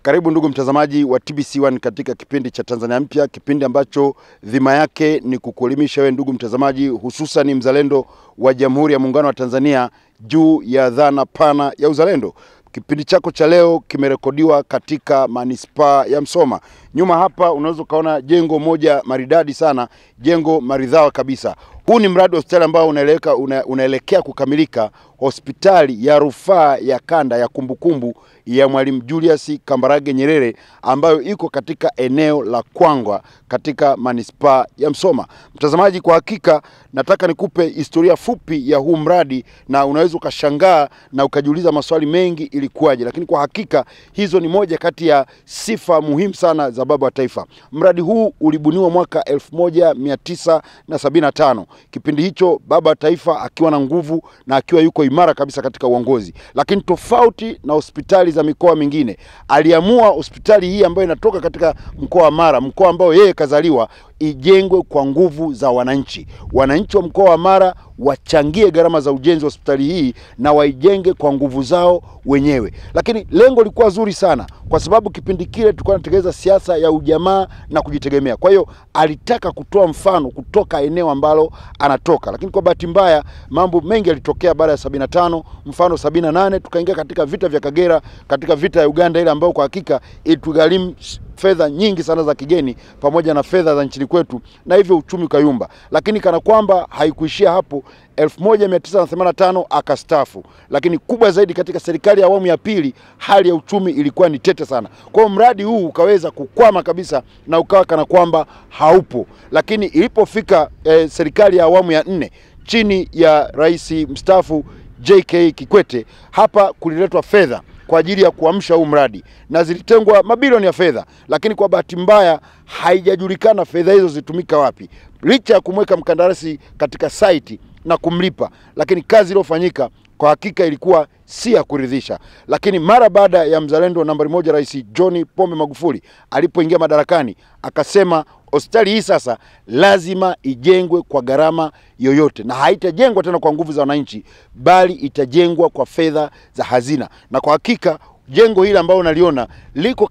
Karibu ndugu mtazamaji wa TBC1 katika kipindi cha Tanzania Mpya, kipindi ambacho dhima yake ni kukuelimisha wewe ndugu mtazamaji, hususan mzalendo wa Jamhuri ya Muungano wa Tanzania juu ya dhana pana ya uzalendo. Kipindi chako cha leo kimerekodiwa katika manispaa ya Msoma. Nyuma hapa unaweza kaona jengo moja maridadi sana, jengo maridhawa kabisa. Huu ni mradi wa hospitali ambao unaelekea kukamilika, hospitali ya rufaa ya kanda ya kumbukumbu ya Mwalimu Julius Kambarage Nyerere ambayo iko katika eneo la Kwangwa katika manispaa ya Msoma. Mtazamaji, kwa hakika nataka nikupe historia fupi ya huu mradi na unaweza ukashangaa na ukajiuliza maswali mengi ilikuwaje, lakini kwa hakika hizo ni moja kati ya sifa muhimu sana za baba wa taifa. Mradi huu ulibuniwa mwaka 1975. Kipindi hicho baba wa taifa akiwa na nguvu na akiwa yuko imara kabisa katika uongozi. Lakini tofauti na hospitali za mikoa mingine, aliamua hospitali hii ambayo inatoka katika mkoa wa Mara, mkoa ambao yeye kazaliwa, ijengwe kwa nguvu za wananchi. Wananchi wa mkoa wa Mara wachangie gharama za ujenzi wa hospitali hii na waijenge kwa nguvu zao wenyewe. Lakini lengo lilikuwa zuri sana kwa sababu kipindi kile tulikuwa tunatekeleza siasa ya ujamaa na kujitegemea. Kwa hiyo alitaka kutoa mfano kutoka eneo ambalo anatoka. Lakini kwa bahati mbaya mambo mengi yalitokea baada ya 75, mfano 78 tukaingia katika vita vya Kagera, katika vita ya Uganda ile ambayo kwa hakika ilitugharimu fedha nyingi sana za kigeni pamoja na fedha za nchini kwetu, na hivyo uchumi kayumba. Lakini kana kwamba haikuishia hapo, 1985 akastaafu. Lakini kubwa zaidi, katika serikali ya awamu ya pili hali ya uchumi ilikuwa ni tete sana. Kwa hiyo mradi huu ukaweza kukwama kabisa na ukawa kana kwamba haupo. Lakini ilipofika serikali ya awamu ya 4 chini ya rais mstaafu JK Kikwete, hapa kuliletwa fedha kwa ajili ya kuamsha huu mradi na zilitengwa mabilioni ya fedha, lakini kwa bahati mbaya haijajulikana fedha hizo zitumika wapi. Licha ya kumweka mkandarasi katika site na kumlipa, lakini kazi iliyofanyika kwa hakika ilikuwa si ya kuridhisha. Lakini mara baada ya mzalendo nambari 1 Rais John Pombe Magufuli alipoingia madarakani, akasema hospitali hii sasa lazima ijengwe kwa gharama yoyote, na haitajengwa tena kwa nguvu za wananchi, bali itajengwa kwa fedha za hazina. Na kwa hakika jengo hili ambalo unaliona liko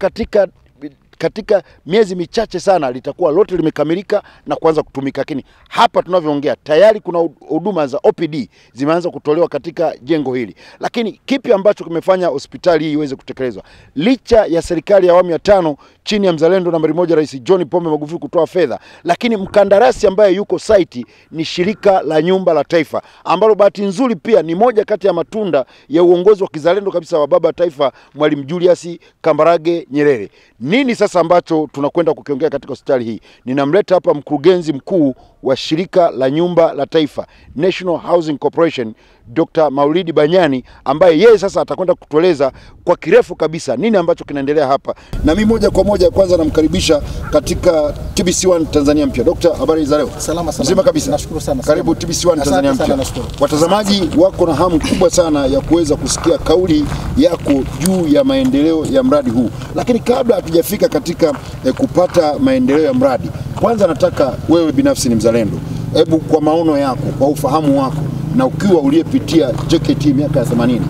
katika miezi michache sana litakuwa lote limekamilika na kuanza kutumika. Lakini hapa tunavyoongea tayari kuna huduma za OPD zimeanza kutolewa katika jengo hili. Lakini kipi ambacho kimefanya hospitali hii iweze kutekelezwa? Licha ya serikali ya awamu ya 5 chini ya mzalendo nambari 1 Rais John Pombe Magufuli kutoa fedha, lakini mkandarasi ambaye yuko site ni shirika la nyumba la taifa, ambalo bahati nzuri pia ni moja kati ya matunda ya uongozi wa kizalendo kabisa wa baba taifa Mwalimu Julius Kambarage Nyerere. Nini sasa ambacho tunakwenda kukiongea katika hospitali hii? Ninamleta hapa mkurugenzi mkuu wa shirika la nyumba la taifa National Housing Corporation, Dr. Maulidi Banyani, ambaye yeye sasa atakwenda kutueleza kwa kirefu kabisa nini ambacho kinaendelea hapa. Na mimi moja kwa moja kwanza namkaribisha katika TBC1 Tanzania Mpya. Dr. habari za leo? Salama sana. Mzima kabisa. Nashukuru sana. Karibu TBC1 Tanzania Mpya. Watazamaji wako na hamu kubwa sana ya kuweza kusikia kauli yako juu ya maendeleo ya mradi huu. Lakini kabla hatujafika katika kupata maendeleo ya mradi, kwanza nataka wewe binafsi ni mzalendo, hebu kwa maono yako, kwa ufahamu wako na ukiwa uliyepitia JKT miaka ya 80,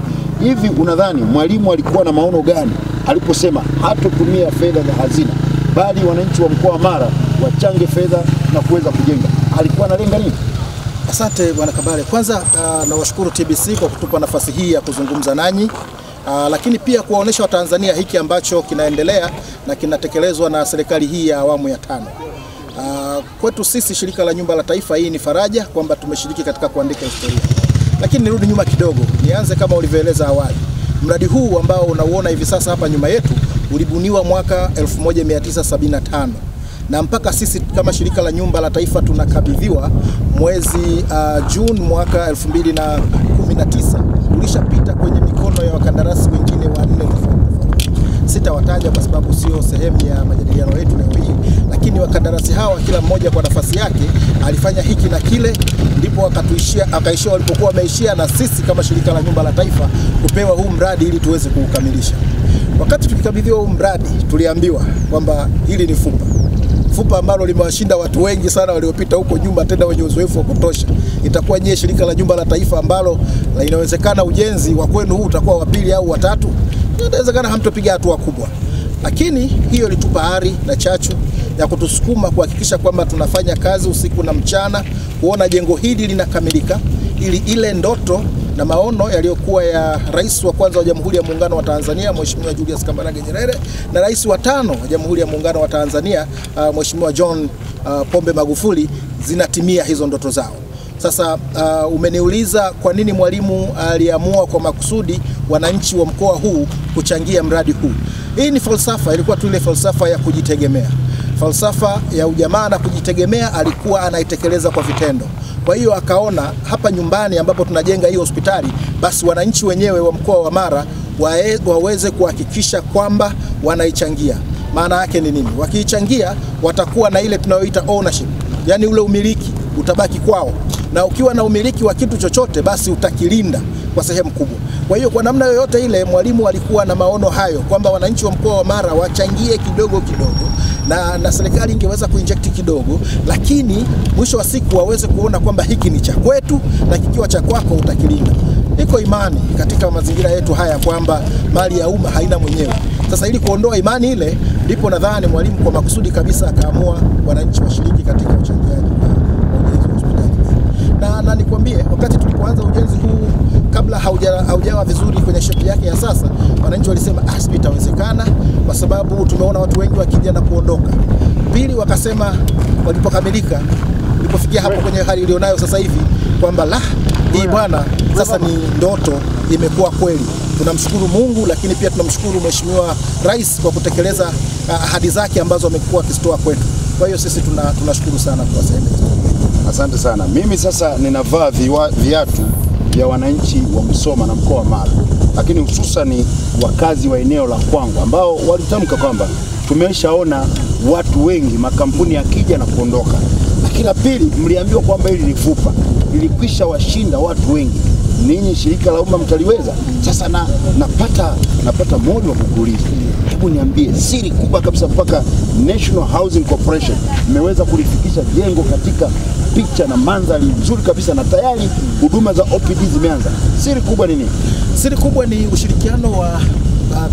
hivi unadhani Mwalimu alikuwa na maono gani aliposema hatotumia fedha za hazina bali wananchi wa mkoa wa Mara wachange fedha na kuweza kujenga? Alikuwa analenga nini? Asante bwana Kabale. Kwanza nawashukuru TBC kwa kutupa nafasi hii ya kuzungumza nanyi. Lakini pia kuwaonesha Watanzania hiki ambacho kinaendelea na kinatekelezwa na serikali hii ya awamu ya 5. Kwetu sisi shirika la nyumba la taifa, hii ni faraja kwamba tumeshiriki katika kuandika historia. Lakini nirudi nyuma kidogo, nianze kama ulivyoeleza awali. Mradi huu ambao unauona hivi sasa hapa nyuma yetu ulibuniwa mwaka 1975. Na mpaka sisi kama shirika la nyumba la taifa tunakabidhiwa mwezi Juni mwaka 2019. Ulishapita kwenye mikono ya wakandarasi wengine 4 tofauti. Sitawataja kwa sababu sio sehemu ya majadiliano yetu leo hii, lakini wakandarasi hawa kila mmoja kwa nafasi yake alifanya hiki na kile, ndipo akaishia walipokuwa wameishia, na sisi kama shirika la nyumba la taifa kupewa huu mradi ili tuweze kuukamilisha. Wakati tukikabidhiwa huu mradi tuliambiwa kwamba hili ni fupa ambalo limewashinda watu wengi sana waliopita huko nyumba, tena wenye uzoefu wa kutosha. Itakuwa nyie shirika la nyumba la taifa ambalo inawezekana ujenzi wa kwenu huu utakuwa wa 2 au wa 3, inawezekana hamtopiga hatua kubwa. Lakini hiyo ilitupa ari na chachu ya kutusukuma kuhakikisha kwamba tunafanya kazi usiku na mchana kuona jengo hili linakamilika, ili ile ndoto na maono yaliyokuwa ya rais wa kwanza wa Jamhuri ya Muungano wa Tanzania Mheshimiwa Julius Kambarage Nyerere na rais wa 5 wa Jamhuri ya Muungano wa Tanzania Mheshimiwa John Pombe Magufuli zinatimia hizo ndoto zao. Sasa umeniuliza kwa nini Mwalimu aliamua kwa makusudi wananchi wa mkoa huu kuchangia mradi huu. Hii ni falsafa, ilikuwa tu ile falsafa ya kujitegemea. Falsafa ya ujamaa na kujitegemea alikuwa anaitekeleza kwa vitendo. Kwa hiyo akaona hapa nyumbani ambapo tunajenga hii hospitali, basi wananchi wenyewe wa mkoa wa Mara waweze kuhakikisha kwamba wanaichangia. Maana yake ni nini? Wakiichangia watakuwa na ile tunayoita ownership, yani ule umiliki utabaki kwao. Na ukiwa na umiliki wa kitu chochote basi utakilinda kwa sehemu kubwa. Kwa hiyo kwa namna yoyote ile Mwalimu alikuwa na maono hayo kwamba wananchi wa mkoa wa Mara wachangie kidogo kidogo na serikali ingeweza kuinject kidogo, lakini mwisho wa siku waweze kuona kwamba hiki ni cha kwetu na kikiwa cha kwako utakilinda. Iko imani katika mazingira yetu haya kwamba mali ya umma haina mwenyewe. Sasa ili kuondoa imani ile, ndipo nadhani Mwalimu kwa makusudi kabisa akaamua wananchi washiriki katika uchangiaji wa ujenzi wa hospitali. Na nikwambie, wakati tulipoanza ujenzi huu, kabla haujawa vizuri kwenye shape yake ya sasa, wananchi walisema sijui itawezekana kwa sababu tumeona watu wengi wakija na kuondoka. Pili, wakasema walipokamilika, walipofikia hapo kwenye hali ilionayo sasa hivi kwamba hii bwana sasa ni ndoto imekuwa kweli. Tunamshukuru Mungu, lakini pia tunamshukuru Mheshimiwa Rais kwa kutekeleza ahadi zake ambazo amekuwa akizitoa kwetu. Kwa hiyo sisi tunashukuru sana kwa sehemu hizo. Asante sana. Mimi sasa ninavaa viatu vya wananchi wa Musoma na mkoa wa Mara, lakini hususan wakazi wa eneo la Kwangu ambao walitamka kwamba tumeshaona watu wengi, makampuni yakija na kuondoka. Lakini la pili, mliambiwa kwamba hili ni fupa, lilikwisha washinda watu wengi. Ninyi shirika la umma mtaliweza. Sasa napata moyo wa kukuuliza. Hebu niambie siri kubwa kabisa mpaka National Housing Corporation mmeweza kulifikisha jengo katika picha na mandhari nzuri kabisa na tayari huduma za OPD zimeanza. Siri kubwa ni nini? Siri kubwa ni ushirikiano wa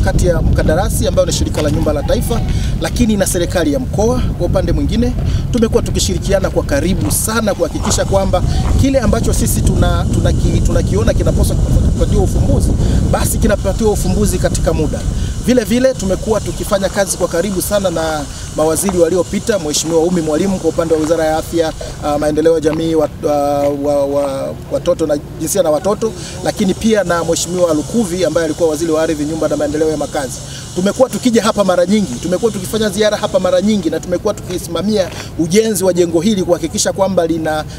kati ya mkandarasi ambayo ni shirika la nyumba la taifa, lakini na serikali ya mkoa. Kwa upande mwingine tumekuwa tukishirikiana kwa karibu sana kuhakikisha kwamba kile ambacho sisi tunakiona kinapaswa kupatiwa ufumbuzi, basi kinapatiwa ufumbuzi katika muda. Vile vile tumekuwa tukifanya kazi kwa karibu sana na mawaziri waliopita, Mheshimiwa Umi Mwalimu kwa upande wa Wizara ya Afya, Maendeleo ya Jamii, watoto na jinsia na watoto, lakini pia na Mheshimiwa Lukuvi ambaye alikuwa waziri wa ardhi, nyumba na maendeleo ya makazi. Tumekuwa tukija hapa mara nyingi, tumekuwa tukifanya ziara hapa mara nyingi, na tumekuwa tukisimamia ujenzi wa jengo hili kuhakikisha kwamba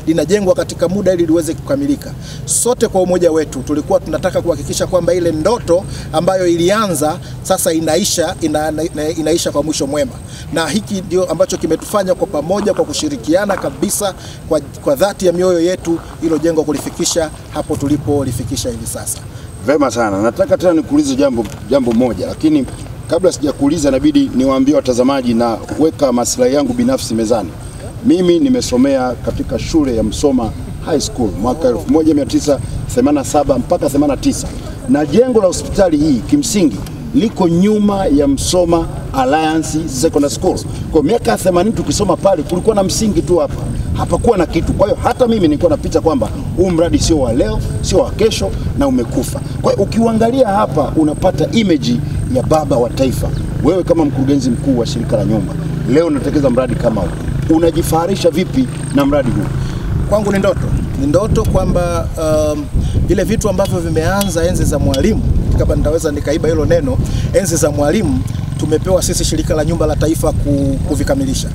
linajengwa katika muda ili liweze kukamilika. Sote kwa umoja wetu tulikuwa tunataka kuhakikisha kwamba ile ndoto ambayo ilianza sasa inaisha kwa mwisho mwema. Na hiki ndio ambacho kimetufanya kwa pamoja, kwa kushirikiana kabisa kwa dhati ya mioyo yetu, hilo jengo kulifikisha hapo tulipolifikisha hivi sasa. Vema sana. Nataka tena nikuulize jambo moja, lakini kabla sijakuuliza inabidi niwaambie watazamaji na kuweka maslahi yangu binafsi mezani. Mimi nimesomea katika shule ya Musoma High School mwaka 1987 mpaka 89. Na jengo la hospitali hii kimsingi liko nyuma ya Musoma Alliance Secondary School. Kwa miaka 80 tukisoma pale kulikuwa na msingi tu hapa. Hapakuwa na kitu. Kwa hiyo hata mimi nilikuwa napita kwamba huu mradi sio wa leo, sio wa kesho na umekufa. Kwa hiyo ukiangalia hapa unapata image ya baba wa taifa. Wewe kama mkurugenzi mkuu wa shirika la nyumba, leo unatekeleza mradi kama huu. Unajifaharisha vipi na mradi huu? Kwangu ni ndoto kwamba vile vitu ambavyo vimeanza enzi za Mwalimu, kama nitaweza nikaiba hilo neno, enzi za Mwalimu, tumepewa sisi shirika la nyumba la taifa kuvikamilisha.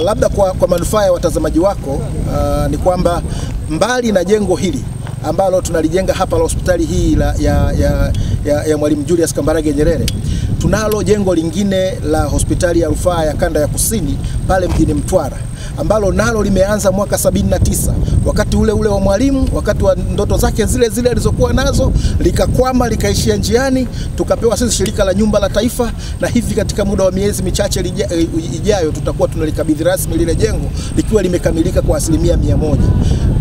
Labda kwa manufaa ya watazamaji wako, ni kwamba mbali na jengo hili ambalo tunalijenga hapa la hospitali hii ya Mwalimu Julius Kambarage Nyerere, tunalo jengo lingine la hospitali ya rufaa ya kanda ya kusini pale mjini Mtwara, ambalo nalo limeanza mwaka 79, wakati ule wa Mwalimu, wakati wa ndoto zake zile alizokuwa nazo, likakwama, likaishia njiani. Tukapewa sisi shirika la nyumba la taifa, na hivi katika muda wa miezi michache ijayo tutakuwa tunalikabidhi rasmi lile jengo likiwa limekamilika kwa 100%.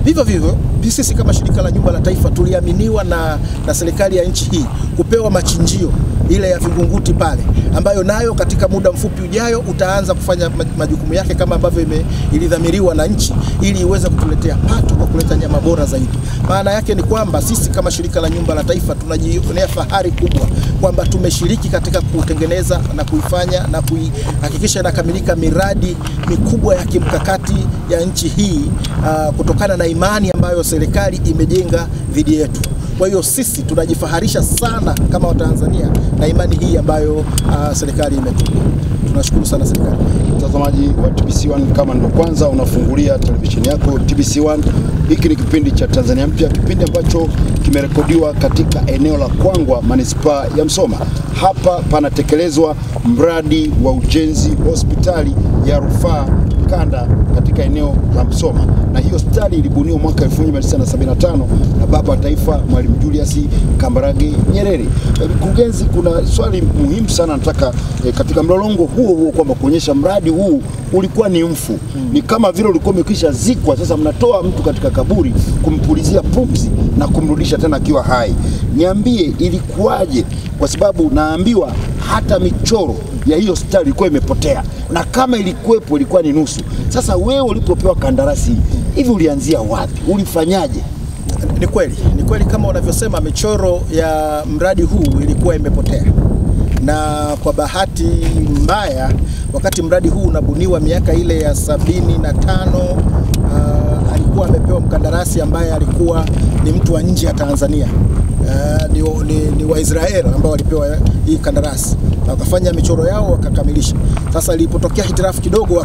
Vivyo vivyo sisi kama shirika la nyumba la taifa tuliaminiwa na serikali ya nchi hii kupewa machinjio ile ya Vingunguti pale, ambayo nayo katika muda mfupi ujayo utaanza kufanya majukumu yake kama ambavyo ilidhamiriwa na nchi, ili iweze kutuletea pato kwa kuleta nyama bora zaidi. Maana yake ni kwamba sisi kama shirika la nyumba la taifa tunajionea fahari kubwa kwamba tumeshiriki katika kutengeneza na kuifanya na kuhakikisha inakamilika miradi mikubwa ya kimkakati ya nchi hii, kutokana na imani ambayo serikali imejenga dhidi yetu. Kwa hiyo sisi tunajifaharisha sana kama Watanzania na imani hii ambayo serikali imetupa. Tunashukuru sana serikali. Mtazamaji wa TBC1, kama ndo kwanza unafungulia televisheni yako TBC1, hiki ni kipindi cha Tanzania Mpya, kipindi ambacho kimerekodiwa katika eneo la Kwangwa, manispaa ya Msoma. Hapa panatekelezwa mradi wa ujenzi wa hospitali ya rufaa kanda katika eneo la Msoma, na hiyo hospitali ilibuniwa mwaka 1975 na baba wa taifa Mwalimu Julius Kambarage Nyerere. Mkurugenzi, kuna swali muhimu sana nataka katika mlolongo huo kwamba kuonyesha mradi huu ulikuwa ni mfu. Ni kama vile ulikuwa umekwisha zikwa, sasa mnatoa mtu katika kaburi kumpulizia pumzi na kumrudisha tena akiwa hai. Niambie ilikuwaje, kwa sababu naambiwa hata michoro ya hiyo hospitali ilikuwa imepotea, na kama ilikuwepo ilikuwa ni nusu. Sasa wewe ulipopewa kandarasi hivi ulianzia wapi? Ulifanyaje? Ni kweli kama unavyosema, michoro ya mradi huu ilikuwa imepotea, na kwa bahati mbaya wakati mradi huu unabuniwa miaka ile ya 75 alikuwa amepewa mkandarasi ambaye alikuwa ni mtu wa nje ya Tanzania. Ni Waisraeli ambao walipewa hii kandarasi, wakafanya michoro yao wakakamilisha. Sasa ilipotokea hitirafu kidogo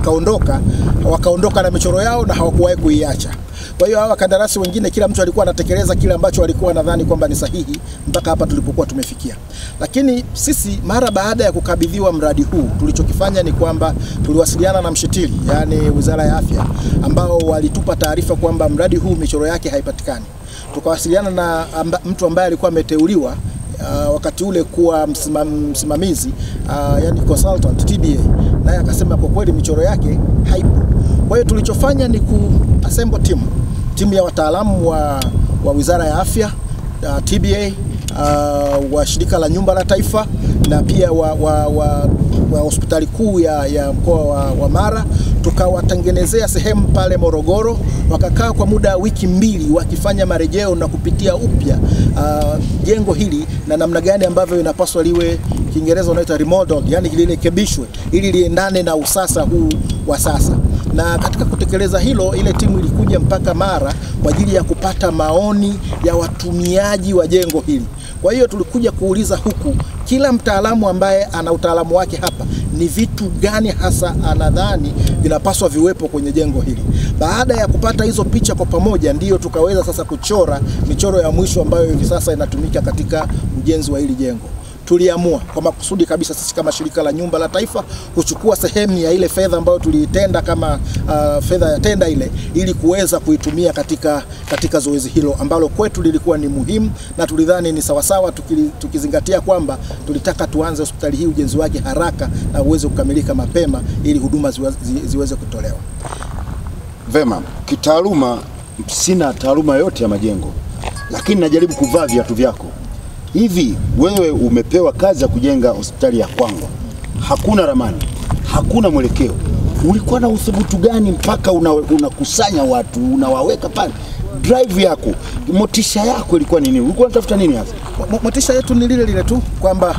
wakaondoka na michoro yao na hawakuwahi kuiacha. Kwa hiyo hawa kandarasi wengine kila mtu alikuwa anatekeleza kile ambacho alikuwa anadhani kwamba ni sahihi mpaka hapa tulipokuwa tumefikia. Lakini sisi mara baada ya kukabidhiwa mradi huu tulichokifanya ni kwamba tuliwasiliana na mshitiri, yani Wizara ya Afya, ambao walitupa taarifa kwamba mradi huu michoro yake haipatikani. Tukawasiliana na mtu ambaye alikuwa ameteuliwa wakati ule kuwa msimamizi, yani consultant TBA, naye akasema kwa kweli michoro yake haipo. Kwa hiyo tulichofanya ni assemble timu ya wataalamu wa Wizara ya Afya, TBA, wa shirika la nyumba la taifa, na pia wa hospitali kuu ya mkoa wa Mara. Tukawatengenezea sehemu pale Morogoro, wakakaa kwa muda wiki 2 wakifanya marejeo na kupitia upya jengo hili na namna gani ambavyo inapaswa liwe, Kiingereza wanaita remodeled, yani lirekebishwe ili liendane na usasa huu wa sasa. Na katika kutekeleza hilo, ile timu ilikuja mpaka Mara kwa ajili ya kupata maoni ya watumiaji wa jengo hili. Kwa hiyo tulikuja kuuliza huku kila mtaalamu ambaye ana utaalamu wake hapa, ni vitu gani hasa anadhani vinapaswa viwepo kwenye jengo hili. Baada ya kupata hizo picha kwa pamoja, ndiyo tukaweza sasa kuchora michoro ya mwisho ambayo hivi sasa inatumika katika ujenzi wa hili jengo. Tuliamua kwa makusudi kabisa sisi kama shirika la nyumba la taifa kuchukua sehemu ya ile fedha ambayo tuliitenda kama fedha ya tenda ile, ili kuweza kuitumia katika zoezi hilo ambalo kwetu lilikuwa ni muhimu, na tulidhani ni sawasawa tukizingatia kwamba tulitaka tuanze hospitali hii ujenzi wake haraka na uweze kukamilika mapema ili huduma ziweze kutolewa. Vema, kitaaluma sina taaluma yote ya majengo, lakini najaribu kuvaa viatu vyako. Hivi wewe umepewa kazi ya kujenga hospitali ya Kwangwa, hakuna ramani, hakuna mwelekeo. Ulikuwa na uthubutu gani mpaka unakusanya watu, unawaweka pale? Drive yako, motisha yako ilikuwa nini? Ulikuwa unatafuta nini hasa? Motisha yetu ni lile tu kwamba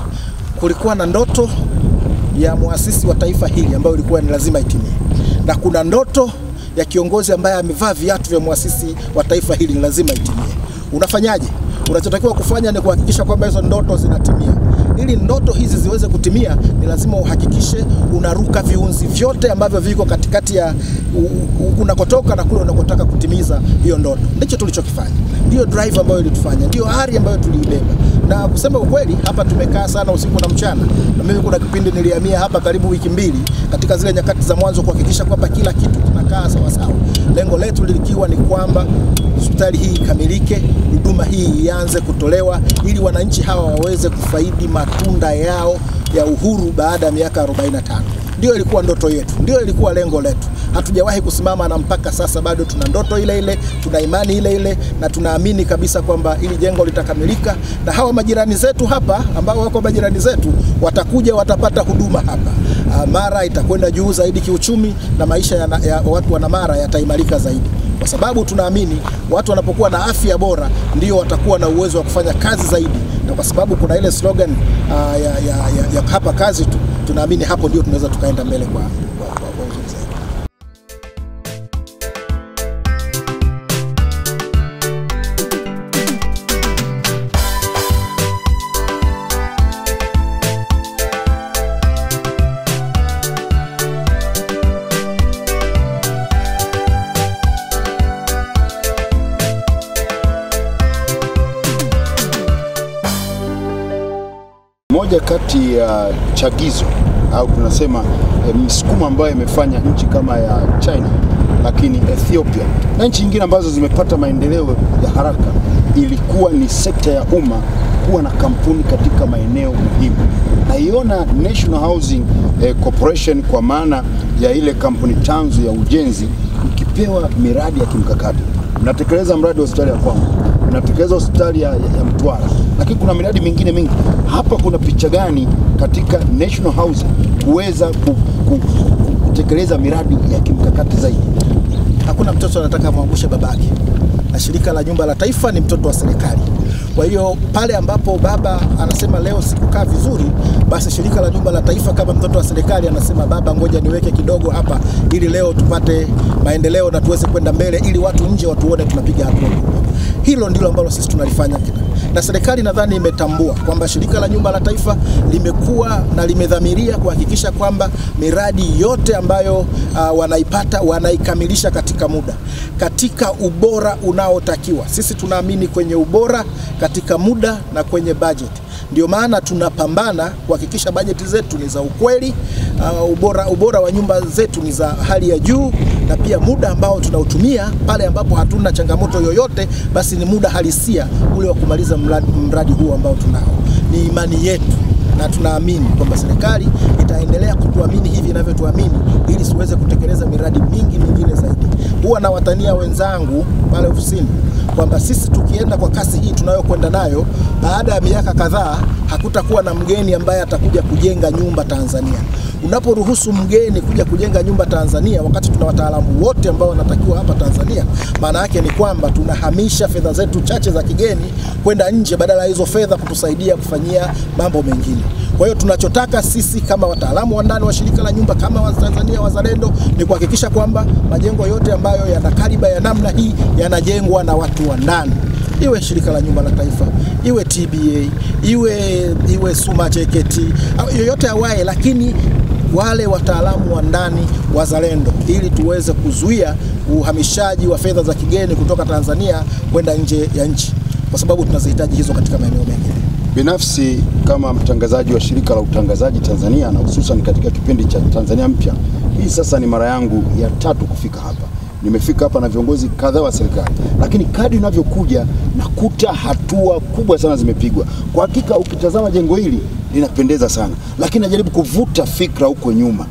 kulikuwa na ndoto ya muasisi wa taifa hili ambayo ilikuwa ni lazima itimie, na kuna ndoto ya kiongozi ambaye amevaa viatu vya muasisi wa taifa hili ni lazima itimie. Unafanyaje? Unachotakiwa kufanya ni kuhakikisha kwamba hizo ndoto zinatimia. Ili ndoto hizi ziweze kutimia, ni lazima uhakikishe unaruka viunzi vyote ambavyo viko katikati ya unakotoka na kule unakotaka kutimiza hiyo ndoto. Ndicho tulichokifanya. Ndio drive ambayo ilitufanya, ndio ari ambayo tuliibeba. Na kusema ukweli, hapa tumekaa sana usiku na mchana. Na mimi kuna kipindi nilihamia hapa karibu wiki 2 katika zile nyakati za mwanzo kuhakikisha kwamba kila kitu kinakaa sawa sawa. Lengo letu lilikiwa ni kwamba hospitali hii ikamilike, huduma hii ianze kutolewa ili wananchi hawa waweze kufaidi matunda yao ya uhuru baada ya miaka 45. ndio ilikuwa ndoto yetu, ndio ilikuwa lengo letu. Hatujawahi kusimama, na mpaka sasa bado tuna ndoto ile ile, tuna imani ile ile, na tunaamini kabisa kwamba ili jengo litakamilika, na hawa majirani zetu hapa ambao wako majirani zetu watakuja, watapata huduma hapa. Mara itakwenda juu zaidi kiuchumi, na maisha ya watu wa Mara yataimarika zaidi, kwa sababu tunaamini watu wanapokuwa na afya bora ndio watakuwa na uwezo wa kufanya kazi zaidi, na kwa sababu kuna ile slogan ya hapa kazi tu, tunaamini hapo ndio tunaweza tukaenda mbele kwa uzuri zaidi. Moja kati ya chagizo au tunasema msukumo ambayo imefanya nchi kama ya China, lakini Ethiopia na nchi nyingine ambazo zimepata maendeleo ya haraka, ilikuwa ni sekta ya umma kuwa na kampuni katika maeneo muhimu. Naiona National Housing Corporation kwa maana ya ile kampuni tanzu ya ujenzi, ukipewa miradi ya kimkakati. Natekeleza mradi wa hospitali ya Kwango, natekeleza hospitali ya Mtwara, lakini kuna miradi mingine mingi. Hapa kuna picha gani katika National Housing kuweza kutekeleza miradi ya kimkakati zaidi? Hakuna mtoto anataka muangushe babake, na shirika la nyumba la taifa ni mtoto wa serikali. Kwa hiyo pale ambapo baba anasema leo sikukaa vizuri, basi shirika la nyumba la taifa kama mtoto wa serikali anasema baba, ngoja niweke kidogo hapa ili leo tupate maendeleo na tuweze kwenda mbele, ili watu nje watuone tunapiga hatua. Hilo ndilo ambalo sisi tunalifanya na serikali nadhani imetambua kwamba shirika la nyumba la taifa limekuwa na limedhamiria kuhakikisha kwamba miradi yote ambayo wanaipata wanaikamilisha katika muda, katika ubora unaotakiwa. Sisi tunaamini kwenye ubora, katika muda na kwenye budget. Ndio maana tunapambana kuhakikisha bajeti zetu ni za ukweli, ubora wa nyumba zetu ni za hali ya juu, na pia muda ambao tunautumia pale ambapo hatuna changamoto yoyote, basi ni muda halisia ule wa kumaliza mradi huu ambao tunao. Ni imani yetu na tunaamini kwamba serikali itaendelea kutuamini hivi inavyotuamini, ili siweze kutekeleza miradi mingi mingine zaidi. Huwa na watania wenzangu pale ofisini kwamba sisi tukienda kwa kasi hii tunayokwenda nayo, baada ya miaka kadhaa hakutakuwa na mgeni ambaye atakuja kujenga nyumba Tanzania. Unaporuhusu mgeni kuja kujenga nyumba Tanzania wakati tuna wataalamu wote ambao wanatakiwa hapa Tanzania, maana yake ni kwamba tunahamisha fedha zetu chache za kigeni kwenda nje, badala ya hizo fedha kutusaidia kufanyia mambo mengine. Kwa hiyo tunachotaka sisi kama wataalamu wa ndani wa shirika la nyumba, kama Watanzania wazalendo, ni kuhakikisha kwamba majengo yote ambayo yana kaliba ya namna hii yanajengwa na watu wa ndani. Iwe shirika la nyumba la taifa, iwe TBA, iwe Suma JKT, yoyote awaye, lakini wale wataalamu wa ndani wazalendo, ili tuweze kuzuia uhamishaji wa fedha za kigeni kutoka Tanzania kwenda nje ya nchi, kwa sababu tunazihitaji hizo katika maeneo mengine. Binafsi kama mtangazaji wa shirika la utangazaji Tanzania, na hususan katika kipindi cha Tanzania Mpya, hii sasa ni mara yangu ya 3 kufika hapa. Nimefika hapa na viongozi kadhaa wa serikali, lakini kadri ninavyokuja nakuta hatua kubwa sana zimepigwa. Kwa hakika ukitazama jengo hili linapendeza sana, lakini najaribu kuvuta fikra huko nyuma,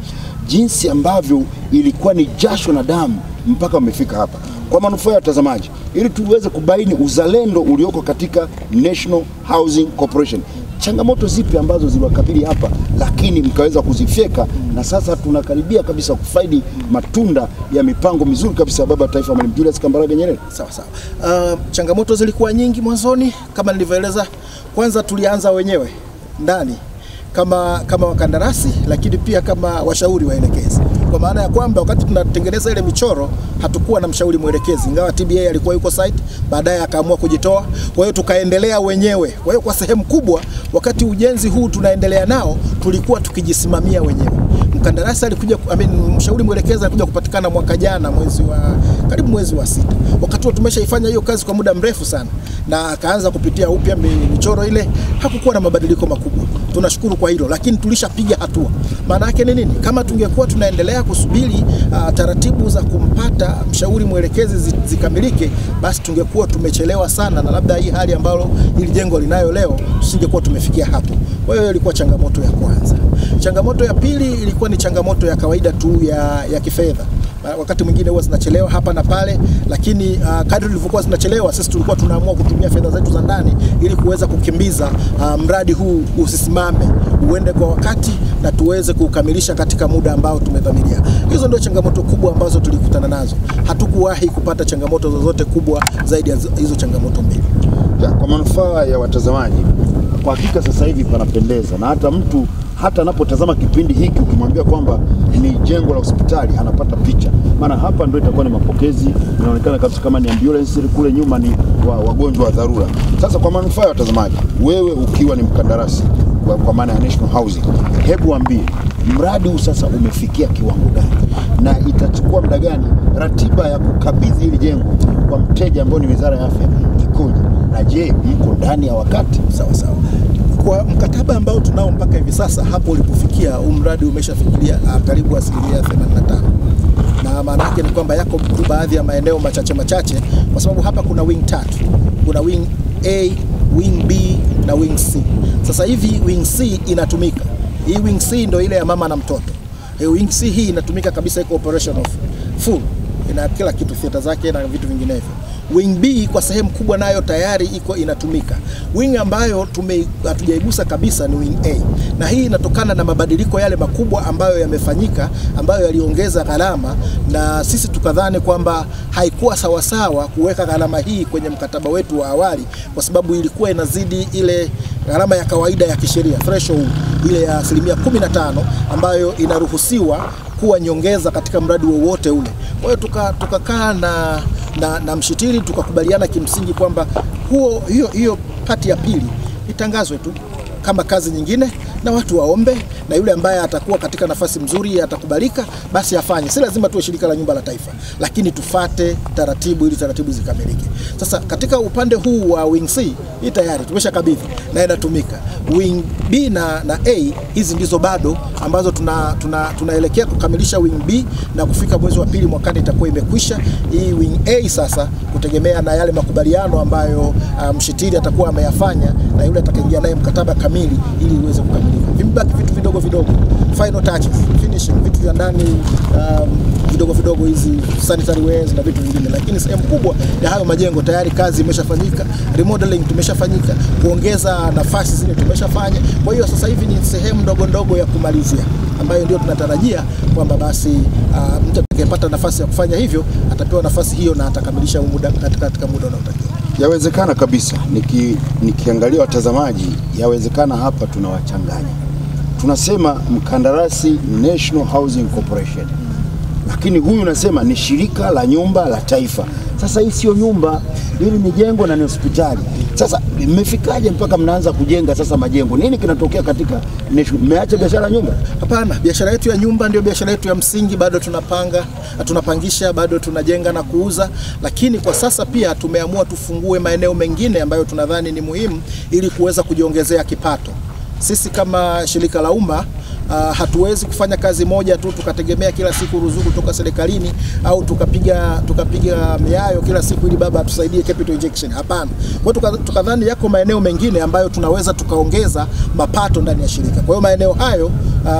jinsi ambavyo ilikuwa ni jasho na damu mpaka umefika hapa, kwa manufaa ya watazamaji, ili tuweze kubaini uzalendo ulioko katika National Housing Corporation. Changamoto zipi ambazo ziliwakabili hapa, lakini mkaweza kuzifyeka, na sasa tunakaribia kabisa kufaidi matunda ya mipango mizuri kabisa ya baba taifa Mwalimu Julius Kambarage Nyerere. Sawa. Changamoto zilikuwa nyingi mwanzoni kama nilivyoeleza. Kwanza tulianza wenyewe ndani kama wakandarasi, lakini pia kama washauri waelekezi. Kwa maana ya kwamba wakati tunatengeneza ile michoro hatukuwa na mshauri mwelekezi, ingawa TBA alikuwa yuko site, baadaye akaamua kujitoa. Kwa hiyo tukaendelea wenyewe. Kwa hiyo kwa sehemu kubwa wakati ujenzi huu tunaendelea nao tulikuwa tukijisimamia wenyewe. Mkandarasi alikuja, mshauri mwelekezi alikuja kupatikana mwaka jana karibu mwezi wa 6. Wakati huo tumeshaifanya hiyo kazi kwa muda mrefu sana, na akaanza kupitia upya michoro ile. Hakukuwa na mabadiliko makubwa. tunashukuru kwa hilo, lakini tulishapiga hatua. Maana yake ni nini? Kama tungekuwa tunaendelea kusubiri taratibu za kumpata mshauri mwelekezi zikamilike, basi tungekuwa tumechelewa sana, na labda hii hali ambalo hili jengo linayo leo tusingekuwa tumefikia hapo. Kwa hiyo ilikuwa changamoto ya kwanza. Changamoto ya pili ilikuwa ni changamoto ya kawaida tu ya kifedha. Wakati mwingine huwa zinachelewa hapa na pale, lakini kadri tulivyokuwa zinachelewa, sisi tulikuwa tunaamua kutumia fedha zetu za ndani ili kuweza kukimbiza mradi huu usisimame, uende kwa wakati na tuweze kukamilisha katika muda ambao tumedhamiria. Hizo ndio changamoto kubwa ambazo tulikutana nazo. Hatukuwahi kupata changamoto zozote kubwa zaidi ya hizo changamoto mbili. Kwa manufaa ya watazamaji, kwa hakika sasa hivi panapendeza, na hata mtu hata anapotazama kipindi hiki ukimwambia kwamba ni jengo la hospitali anapata picha. Maana hapa ndio itakuwa ni mapokezi, inaonekana kabisa kama ni ambulance, kule nyuma ni wagonjwa wa dharura. Sasa kwa manufaa ya watazamaji, wewe ukiwa ni mkandarasi kwa maana ya National Housing, hebu ambie mradi huu sasa umefikia kiwango gani na itachukua muda gani? Ratiba ya kukabidhi hili jengo kwa mteja ambao ni Wizara ya Afya ikoje? Na je, mko ndani ya wakati? Sawa. Kwa mkataba ambao tunao mpaka hivi sasa, hapo ulipofikia mradi umeshafikiria karibu 85%. Na maana yake ni kwamba yako tu baadhi ya maeneo machache, kwa sababu hapa kuna wing 3. Kuna wing A, wing B na wing C. Sasa hivi wing C inatumika. Hii wing C ndio ile ya mama na mtoto. Wing C hii inatumika kabisa, iko operational full. Ina kila kitu, theater zake na vitu vinginevyo. Wing B kwa sehemu kubwa nayo tayari iko inatumika. Wing ambayo hatujaigusa kabisa ni wing A. Na hii inatokana na mabadiliko yale makubwa ambayo yamefanyika, ambayo yaliongeza gharama, na sisi tukadhani kwamba haikuwa sawasawa kuweka gharama hii kwenye mkataba wetu wa awali, kwa sababu ilikuwa inazidi ile gharama ya kawaida ya kisheria, threshold ile ya 15% ambayo inaruhusiwa kuwa nyongeza katika mradi wowote ule. Kwa hiyo tukakaa na mshitiri tukakubaliana kimsingi kwamba hiyo pati ya pili itangazwe tu kama kazi nyingine, na watu waombe, na yule ambaye atakuwa katika nafasi mzuri atakubalika, basi afanye. Si lazima tuwe shirika la nyumba la taifa, lakini tufate taratibu ili taratibu zikamilike. Sasa katika upande huu wa wing C hii tayari tumeshakabidhi na inatumika. Wing B na A hizi ndizo bado ambazo tunaelekea kukamilisha wing B, na kufika mwezi wa pili mwakani itakuwa imekwisha. Hii wing A sasa kutegemea na yale makubaliano ambayo mshitiri atakuwa ameyafanya na yule atakaingia naye mkataba kamili ili iweze kukamilika. Vimebaki vitu vidogo, final touches, finishing, vitu vya ndani vidogo, hizi sanitary wares na vitu vingine, lakini sehemu kubwa ya hayo majengo tayari kazi imeshafanyika, remodeling tumeshafanyika, kuongeza nafasi zile tumeshafanya. Kwa hiyo sasa hivi ni sehemu ndogo ya kumalizia, ambayo ndio tunatarajia kwamba basi mtu atakayepata nafasi ya kufanya hivyo atapewa nafasi hiyo na atakamilisha muda katika muda unaotakiwa. Yawezekana kabisa, nikiangalia watazamaji, yawezekana hapa tunawachanganya. Tunasema mkandarasi National Housing Corporation, lakini huyu unasema ni shirika la nyumba la taifa. Sasa hii sio nyumba, hili ni jengo na ni hospitali. Sasa mmefikaje mpaka mnaanza kujenga sasa majengo? Nini kinatokea katika mmeacha biashara ya nyumba? Hapana, biashara yetu ya nyumba ndio biashara yetu ya msingi. Bado tunapangisha, bado tunajenga na kuuza, lakini kwa sasa pia tumeamua tufungue maeneo mengine ambayo tunadhani ni muhimu ili kuweza kujiongezea kipato. Sisi kama shirika la umma hatuwezi kufanya kazi moja tu tukategemea kila siku ruzuku kutoka serikalini, au tukapiga miayo kila siku ili baba atusaidie capital injection. Hapana. Kwa hiyo tukadhani yako maeneo mengine ambayo tunaweza tukaongeza mapato ndani ya shirika. Kwa hiyo maeneo hayo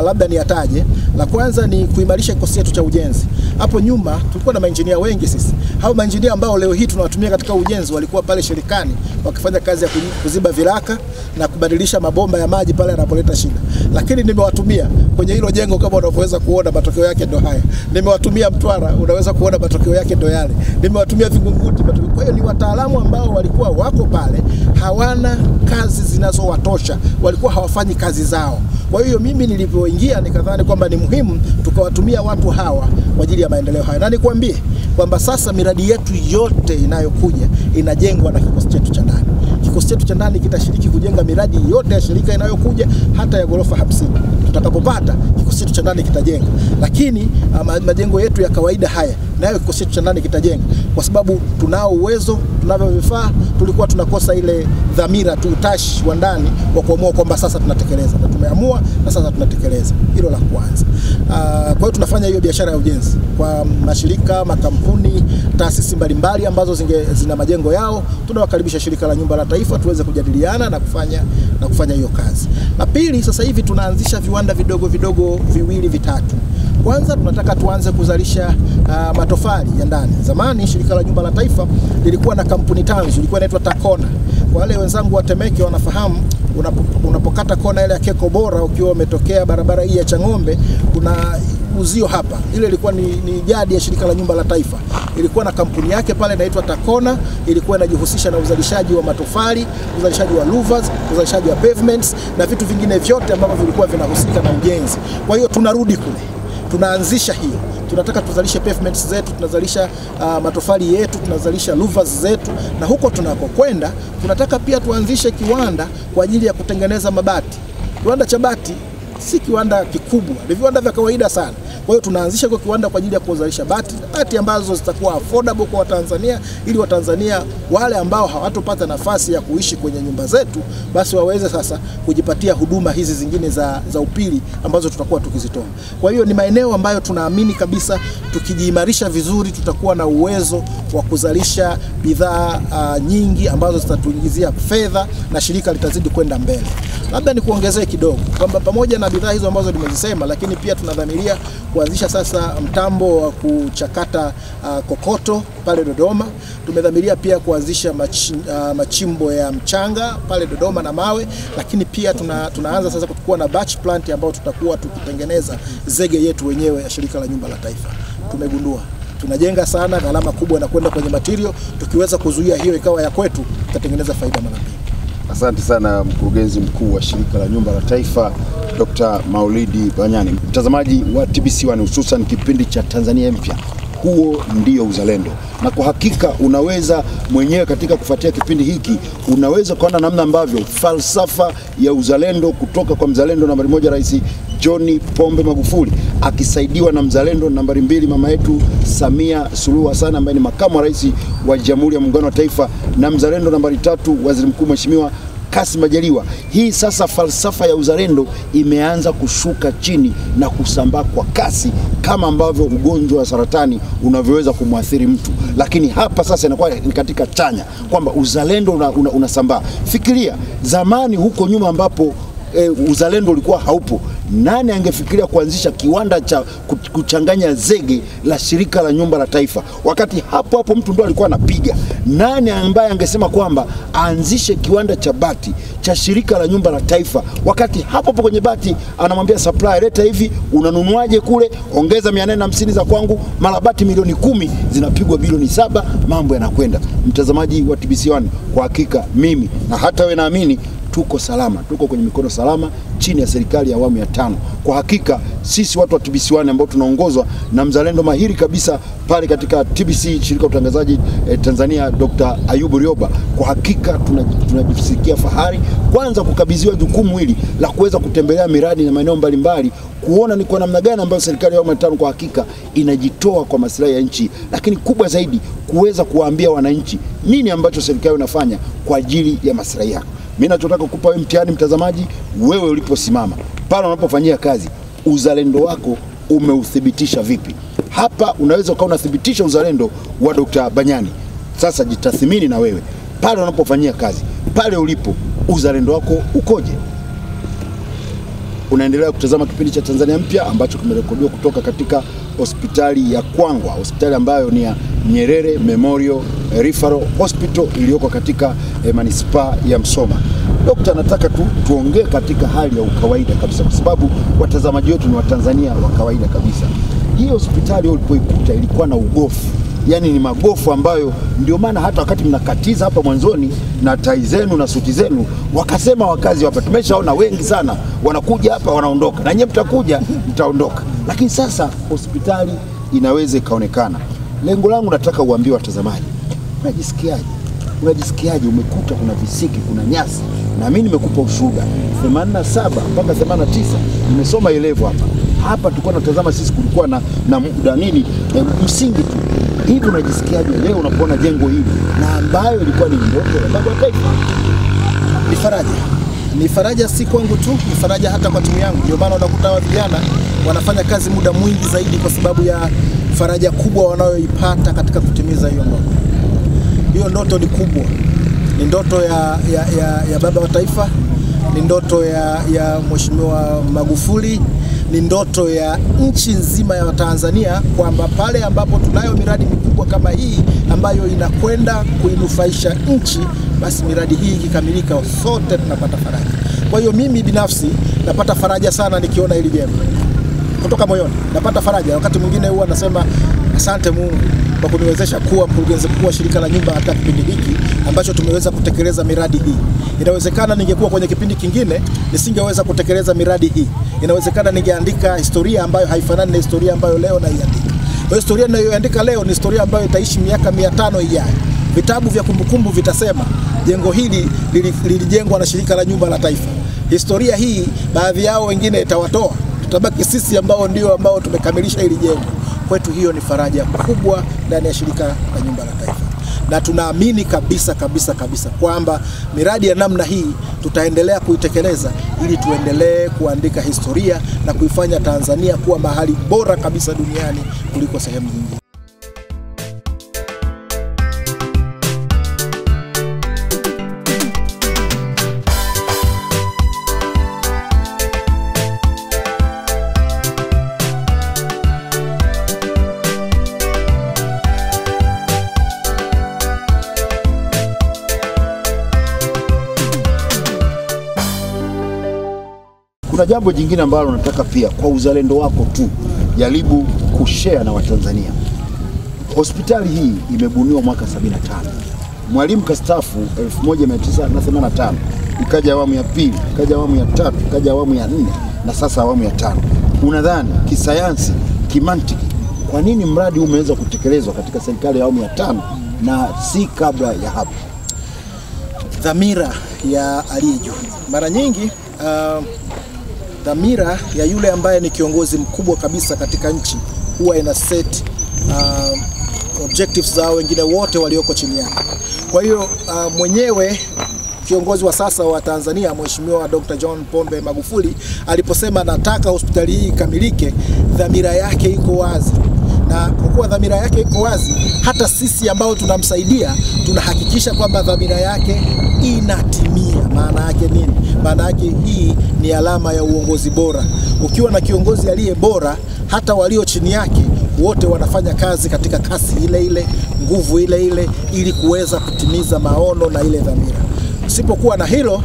labda niyataje. La kwanza ni kuimarisha kikosi chetu cha ujenzi. Hapo nyuma tulikuwa na maengineer wengi sisi. Hao maengineer ambao leo hii tunawatumia katika ujenzi walikuwa pale shirikani wakifanya kazi ya kuziba viraka na kubadilisha mabomba ya maji pale yanapoleta shida. Lakini nimewatumia kwenye hilo jengo, kama unavyoweza kuona matokeo yake ndo haya. Nimewatumia Mtwara, unaweza kuona matokeo yake ndo yale. Nimewatumia Vingunguti. Kwa hiyo ni wataalamu ambao walikuwa wako pale, hawana kazi zinazowatosha, walikuwa hawafanyi kazi zao. Kwa hiyo mimi nilipoingia nikadhani kwamba ni muhimu tukawatumia watu hawa kwa ajili ya maendeleo haya. Na nikwambie kwamba sasa miradi yetu yote inayokuja inajengwa na kikosi chetu cha ndani. Kikosi chetu cha ndani kitashiriki kujenga miradi yote ya shirika inayokuja, hata ya ghorofa 50. Tutakapopata, kikosi chetu cha ndani kitajenga. Lakini majengo yetu ya kawaida haya nayo kikosi chetu cha ndani kitajenga, kwa sababu tunao uwezo tunavyo vifaa, tulikuwa tunakosa ile dhamira tu, utashi wa ndani wa kuamua kwamba sasa tunatekeleza, na tumeamua na sasa tunatekeleza. Hilo la kwanza. Kwa hiyo tunafanya hiyo biashara ya ujenzi kwa mashirika, makampuni, taasisi mbalimbali ambazo zina majengo yao. Tunawakaribisha Shirika la Nyumba la Taifa tuweze kujadiliana na kufanya hiyo kazi. La pili, sasa hivi tunaanzisha viwanda vidogo vidogo viwili vitatu. Kwanza tunataka tuanze kuzalisha matofali ya ndani. Zamani Shirika la Nyumba la Taifa lilikuwa na kampuni tanzu, ilikuwa inaitwa Takona. Kwa wale wenzangu wa Temeke wanafahamu, unapokata kona ile ya Keko Bora ukiwa umetokea barabara hii ya Chang'ombe, kuna uzio hapa. Ile ilikuwa ni jadi ya Shirika la Nyumba la Taifa. Ilikuwa na kampuni yake pale inaitwa Takona, ilikuwa inajihusisha na uzalishaji wa matofali, uzalishaji wa louvers, uzalishaji wa pavements na vitu vingine vyote ambavyo vilikuwa vinahusika na ujenzi. Kwa hiyo tunarudi kule. Tunaanzisha hiyo. Tunataka tuzalishe pavements zetu, tunazalisha matofali yetu, tunazalisha louvers zetu, na huko tunakokwenda tunataka pia tuanzishe kiwanda kwa ajili ya kutengeneza mabati. Kiwanda cha bati si kiwanda kikubwa, ni viwanda vya kawaida sana. Kwa hiyo tunaanzisha kwa kiwanda kwa ajili ya kuzalisha bati ambazo zitakuwa affordable kwa Watanzania, ili Watanzania wale ambao hawatopata nafasi ya kuishi kwenye nyumba zetu basi waweze sasa kujipatia huduma hizi zingine za upili ambazo tutakuwa tukizitoa. Kwa hiyo ni maeneo ambayo tunaamini kabisa tukijiimarisha vizuri tutakuwa na uwezo wa kuzalisha bidhaa nyingi ambazo zitatuingizia fedha na shirika litazidi kwenda mbele. Labda nikuongezee kidogo kwamba pamoja na bidhaa hizo ambazo nimezisema, lakini pia tunadhamiria kuanzisha sasa mtambo wa kuchakata kokoto pale Dodoma. Tumedhamiria pia kuanzisha machimbo ya mchanga pale Dodoma na mawe, lakini pia tunaanza sasa kuchukua na batch plant ambayo tutakuwa tukitengeneza zege yetu wenyewe ya Shirika la Nyumba la Taifa. Tumegundua tunajenga sana, gharama kubwa na kwenda kwenye material. Tukiweza kuzuia hiyo ikawa ya kwetu, tutatengeneza faida mara mbili. Asante sana mkurugenzi mkuu wa Shirika la Nyumba la Taifa Dr. Maulidi Banyani. Mtazamaji wa TBC1, hususan kipindi cha Tanzania Mpya, huo ndio uzalendo. Na kwa hakika unaweza mwenyewe katika kufuatia kipindi hiki, unaweza kuona namna ambavyo falsafa ya uzalendo kutoka kwa mzalendo nambari 1 Rais John Pombe Magufuli akisaidiwa na mzalendo nambari 2 mama yetu Samia Suluhu Hassan ambaye ni makamu wa rais wa Jamhuri ya Muungano wa Taifa, na mzalendo nambari 3 Waziri Mkuu Mheshimiwa Kassim Majaliwa. Hii sasa falsafa ya uzalendo imeanza kushuka chini na kusambaa kwa kasi kama ambavyo ugonjwa wa saratani unavyoweza kumwathiri mtu. Lakini hapa sasa inakuwa ni katika chanya kwamba uzalendo unasambaa. Fikiria zamani huko nyuma ambapo uzalendo ulikuwa haupo, nani angefikiria kuanzisha kiwanda cha kuchanganya zege la Shirika la Nyumba la Taifa? Wakati hapo mtu ndo alikuwa anapiga. Nani ambaye angesema kwamba aanzishe kiwanda cha bati cha Shirika la Nyumba la Taifa? Wakati hapo kwenye bati anamwambia supplier, leta hivi, unanunuaje kule, ongeza 450 za kwangu, mara bati milioni 10 zinapigwa bilioni 7, mambo yanakwenda. Mtazamaji wa TBC1, kwa hakika mimi na hata wewe naamini tuko salama, tuko kwenye mikono salama chini ya serikali ya awamu ya 5. Kwa hakika sisi watu wa TBC1 ambao tunaongozwa na mzalendo mahiri kabisa pale katika TBC, shirika la utangazaji Tanzania, Dr. Ayubu Rioba, kwa hakika tunajisikia fahari kwanza kukabidhiwa jukumu hili la kuweza kutembelea miradi na maeneo mbalimbali, kuona ni kwa namna gani ambayo serikali ya awamu ya 5 kwa hakika inajitoa kwa maslahi ya nchi, lakini kubwa zaidi kuweza kuwaambia wananchi nini ambacho serikali inafanya kwa ajili ya maslahi yako. Mimi nachotaka kukupa wewe mtihani, mtazamaji, wewe uliposimama pale unapofanyia kazi, uzalendo wako umeuthibitisha vipi? Hapa unaweza ukawa unathibitisha uzalendo wa Dr. Banyani. Sasa jitathmini na wewe pale unapofanyia kazi, pale ulipo, uzalendo wako ukoje? Unaendelea kutazama kipindi cha Tanzania Mpya ambacho kimerekodiwa kutoka katika hospitali ya Kwangwa, hospitali ambayo ni ya Nyerere Memorial Referral Hospital iliyoko katika manispaa ya Msoma. Dokta, nataka tuongee katika hali ya ukawaida kabisa, kwa sababu watazamaji wetu ni Watanzania wa kawaida kabisa. Hii hospitali ulipoikuta ilikuwa na ugofu, yani ni magofu ambayo ndio maana hata wakati mnakatiza hapa mwanzoni na tai zenu na suti zenu, wakasema wakazi hapa, tumeshaona wengi sana wanakuja hapa wanaondoka, na nyinyi mtakuja mtaondoka. Lakini sasa hospitali inaweza ikaonekana. Lengo langu nataka uambie watazamaji, unajisikiaje? Unajisikiaje umekuta kuna visiki, kuna nyasi? Na mimi nimekupa ushuhuda 87 mpaka 89 nimesoma elevo hapa. Hapa tulikuwa tunatazama sisi, kulikuwa na muda nini msingi tu. Hivi unajisikiaje leo unapoona jengo hili na ambayo ilikuwa ni ndoto ya baba wa taifa? Ni faraja. Ni faraja si kwangu tu, ni faraja hata kwa timu yangu. Ndio maana unakuta vijana wanafanya kazi muda mwingi zaidi kwa sababu ya faraja kubwa wanayoipata katika kutimiza hiyo ndoto. Hiyo ndoto ni kubwa. Ni ndoto ya baba wa taifa, ni ndoto ya Mheshimiwa Magufuli, ni ndoto ya nchi nzima ya Tanzania, kwamba pale ambapo tunayo miradi mikubwa kama hii ambayo inakwenda kuinufaisha nchi, basi miradi hii ikikamilika sote tunapata faraja. Kwa hiyo mimi binafsi napata faraja sana nikiona hili jengo. Kutoka moyoni napata faraja. Wakati mwingine huwa nasema asante Mungu kwa kuniwezesha kuwa mkurugenzi mkuu wa shirika la nyumba hata kipindi hiki ambacho tumeweza kutekeleza miradi hii. Inawezekana ningekuwa kwenye kipindi kingine nisingeweza kutekeleza miradi hii. Inawezekana ningeandika historia ambayo haifanani na historia ambayo leo naiandika. Kwa historia ninayoandika leo ni historia ambayo itaishi miaka 500 ijayo. Vitabu vya kumbukumbu vitasema jengo hili lilijengwa na shirika la nyumba la taifa. Historia hii baadhi yao wengine itawatoa. Tutabaki sisi ambao tumekamilisha hili jengo. Kwetu hiyo ni faraja kubwa ndani ya shirika la nyumba la taifa. Na tunaamini kabisa kwamba miradi ya namna hii tutaendelea kuitekeleza ili tuendelee kuandika historia na kuifanya Tanzania kuwa mahali bora kabisa duniani kuliko sehemu nyingine. Kuna jambo jingine ambalo nataka pia kwa uzalendo wako tu jaribu kushare na Watanzania. Hospitali hii imebuniwa mwaka 75. Mwalimu kastaafu 1985. Ikaja awamu ya pili, ikaja awamu ya tatu, ikaja awamu ya 4 na sasa awamu ya 5. Unadhani kisayansi, kimantiki, kwa nini mradi umeweza kutekelezwa katika serikali ya awamu ya 5 na si kabla ya hapo? Dhamira ya aliye juu. Mara nyingi dhamira ya yule ambaye ni kiongozi mkubwa kabisa katika nchi huwa ina set objectives za wengine wote walioko chini yake. Kwa hiyo mwenyewe kiongozi wa sasa wa Tanzania Mheshimiwa Dr. John Pombe Magufuli aliposema nataka hospitali hii ikamilike, dhamira yake iko wazi. Na kwa kuwa dhamira yake iko wazi, hata sisi ambao tunamsaidia tunahakikisha kwamba dhamira yake inatimia. Maana yake nini? Maana yake hii ni alama ya uongozi bora. Ukiwa na kiongozi aliye bora, hata walio chini yake wote wanafanya kazi katika kasi ile ile, nguvu ile ile, ili kuweza kutimiza maono na ile dhamira. Usipokuwa na hilo,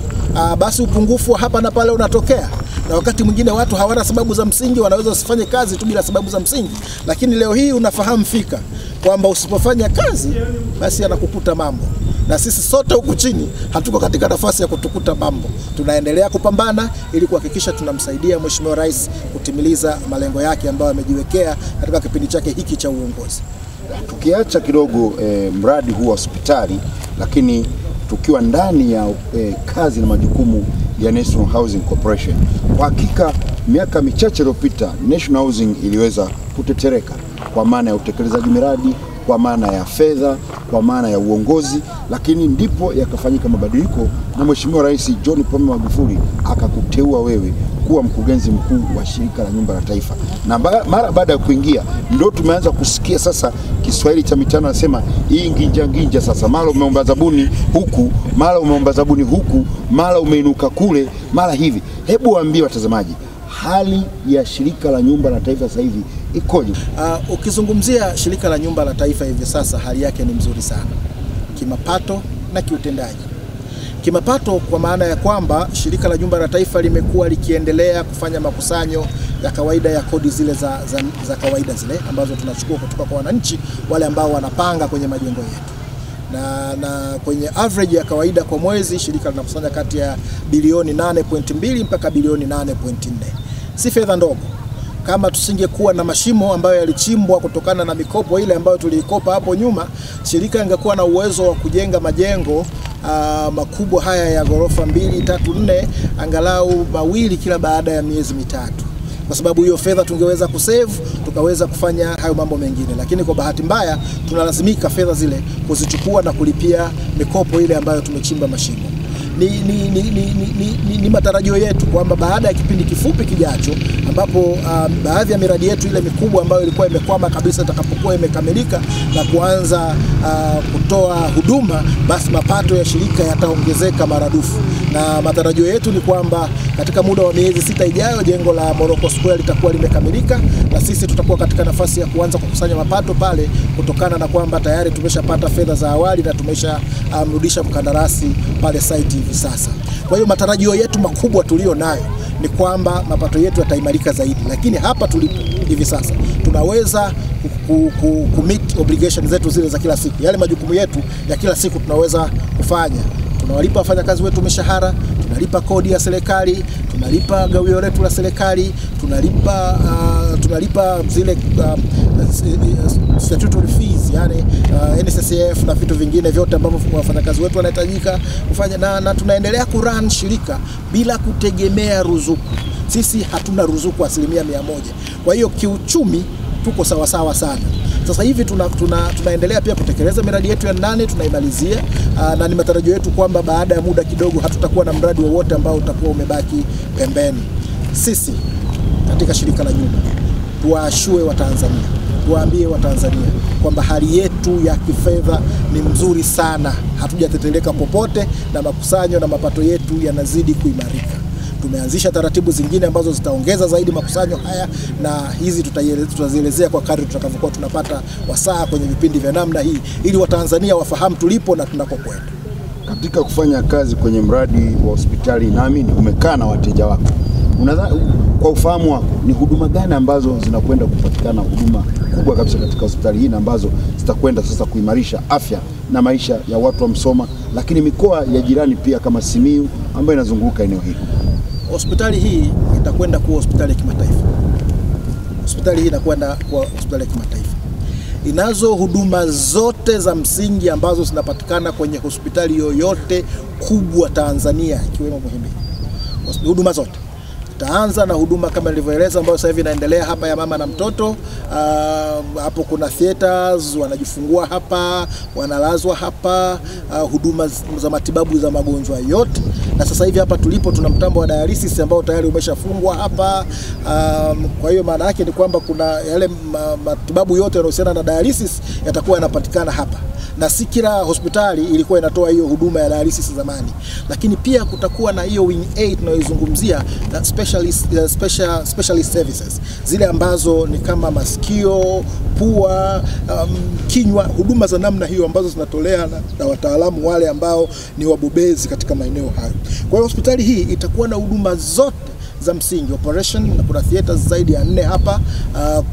basi upungufu hapa na pale unatokea. Na wakati mwingine watu hawana sababu za msingi, wanaweza usifanye kazi tu bila sababu za msingi. Lakini leo hii unafahamu fika kwamba usipofanya kazi basi anakukuta mambo. Na sisi sote huku chini hatuko katika nafasi ya kutukuta mambo. Tunaendelea kupambana ili kuhakikisha tunamsaidia Mheshimiwa Rais kutimiliza malengo yake ambayo amejiwekea katika kipindi chake hiki cha uongozi. Tukiacha kidogo mradi huu wa hospitali, lakini tukiwa ndani ya kazi na majukumu ya National Housing Corporation. Kwa hakika miaka michache iliyopita National Housing iliweza kutetereka kwa maana ya utekelezaji miradi, kwa maana ya fedha, kwa maana ya uongozi, lakini ndipo yakafanyika mabadiliko na Mheshimiwa Rais John Pombe Magufuli akakuteua wewe kuwa mkurugenzi mkuu wa shirika la nyumba la taifa. Na mara baada ya kuingia ndio tumeanza kusikia sasa Kiswahili cha mitano anasema hii nginja sasa, mara umeomba zabuni huku, mara umeomba zabuni huku, mara umeinuka kule, mara hivi. Hebu waambie watazamaji hali ya shirika la nyumba la taifa sasa hivi ikoje? Ukizungumzia shirika la nyumba la taifa hivi sasa, hali yake ni mzuri sana kimapato na kiutendaji. Kimapato kwa maana ya kwamba shirika la nyumba la taifa limekuwa likiendelea kufanya makusanyo ya kawaida ya kodi zile za kawaida zile ambazo tunachukua kutoka kwa wananchi wale ambao wanapanga kwenye majengo yetu. Na kwenye average ya kawaida kwa mwezi shirika linakusanya kati ya bilioni 8.2 mpaka bilioni 8.4. Si fedha ndogo. Kama tusingekuwa na mashimo ambayo yalichimbwa kutokana na mikopo ile ambayo tuliikopa hapo nyuma, shirika ingekuwa na uwezo wa kujenga majengo makubwa haya ya ghorofa 2, 3, 4, angalau mawili kila baada ya miezi mitatu. kwa sababu hiyo fedha tungeweza kusave tukaweza kufanya hayo mambo mengine, lakini kwa bahati mbaya tunalazimika fedha zile kuzichukua na kulipia mikopo ile ambayo tumechimba mashimo. Ni matarajio yetu kwamba baada ya kipindi kifupi kijacho ambapo baadhi ya miradi yetu ile mikubwa ambayo ilikuwa imekwama kabisa itakapokuwa imekamilika na kuanza kutoa huduma, basi mapato ya shirika yataongezeka maradufu. Na matarajio yetu ni kwamba katika muda wa miezi 6 ijayo jengo la Morocco Square litakuwa limekamilika na sisi tutakuwa katika nafasi ya kuanza kukusanya mapato pale, kutokana na kwamba tayari tumeshapata fedha za awali na tumeshamrudisha mkandarasi pale site hivi sasa. Kwa hiyo matarajio yetu makubwa tulio nayo ni kwamba mapato yetu yataimarika zaidi, lakini hapa tulipo hivi sasa tunaweza meet obligations zetu zile za kila siku. Yale majukumu yetu ya kila siku tunaweza kufanya. Tunawalipa wafanyakazi wetu mishahara, tunalipa kodi ya serikali, tunalipa gawio letu la serikali, tunalipa zile statutory fees, yani NSSF na vitu vingine vyote ambavyo wafanyakazi wetu wanahitajika kufanya, na tunaendelea kurun shirika bila kutegemea ruzuku. Sisi hatuna ruzuku 100%. Kwa hiyo kiuchumi tuko sawa sawa sana. Sasa hivi tunaendelea pia kutekeleza miradi yetu ya ndani, tunaimalizia na ni matarajio yetu kwamba baada ya muda kidogo hatutakuwa na mradi wowote ambao utakuwa umebaki pembeni. Sisi katika shirika la nyumba tuwaashue Watanzania, tuwaambie Watanzania kwamba hali yetu ya kifedha ni mzuri sana, hatujateteleka popote na makusanyo na mapato yetu yanazidi kuimarika. Tumeanzisha taratibu zingine ambazo zitaongeza zaidi makusanyo haya, na hizi tutazielezea kwa kadri tutakavyokuwa tunapata wasaa kwenye vipindi vya namna hii, ili Watanzania wafahamu tulipo na tunakokwenda. Katika kufanya kazi kwenye mradi wa hospitali, naamini umekaa na wateja wako. Kwa ufahamu wako, ni huduma gani ambazo zinakwenda kupatikana, huduma kubwa kabisa katika hospitali hii na ambazo zitakwenda sasa kuimarisha afya na maisha ya watu wa Msoma, lakini mikoa ya jirani pia kama Simiyu ambayo inazunguka eneo hili? Hospitali hii itakwenda kuwa hospitali ya kimataifa. Hospitali hii inakwenda kuwa hospitali ya kimataifa. Inazo huduma zote za msingi ambazo zinapatikana kwenye hospitali yoyote kubwa Tanzania, ikiwemo Muhimbili. Huduma zote. Taanza na huduma kama nilivyoeleza ambayo sasa hivi inaendelea hapa ya mama na mtoto. Hapo kuna theaters, wanajifungua hapa, wanalazwa hapa, huduma za matibabu za magonjwa yote. Na sasa hivi hapa tulipo tuna mtambo wa dialysis ambao tayari umeshafungwa hapa. Kwa hiyo maana yake ni kwamba kuna yale matibabu yote yanayohusiana na dialysis yatakuwa yanapatikana hapa. Na si kila hospitali ilikuwa inatoa hiyo huduma ya dialysis zamani. Lakini pia kutakuwa na hiyo wing 8 tunayoizungumzia, na specialist services. Zile ambazo ni kama masikio, pua, kinywa, huduma za namna hiyo ambazo zinatolewa na wataalamu wale ambao ni wabobezi katika maeneo hayo. Kwa hiyo hospitali hii itakuwa na huduma zote za msingi, operation, na kuna theaters zaidi ya 4 hapa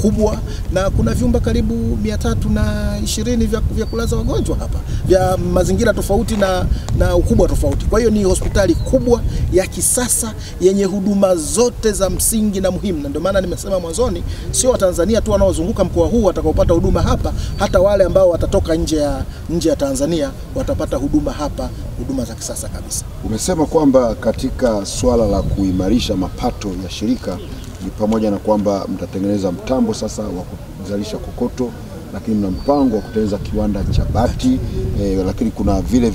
kubwa, na kuna vyumba karibu 320 vya kulaza wagonjwa hapa, vya mazingira tofauti na ukubwa tofauti. Kwa hiyo ni hospitali kubwa ya kisasa yenye huduma zote za msingi na muhimu, na ndio maana nimesema mwanzoni, sio Watanzania tu wanaozunguka mkoa huu watakaopata huduma hapa, hata wale ambao watatoka nje ya Tanzania watapata huduma hapa, huduma za kisasa kabisa. Umesema kwamba katika swala la kuimarisha mapato ya shirika ni pamoja na kwamba mtatengeneza mtambo sasa wa kuzalisha kokoto, lakini mna mpango wa kutengeneza kiwanda cha bati, lakini kuna vile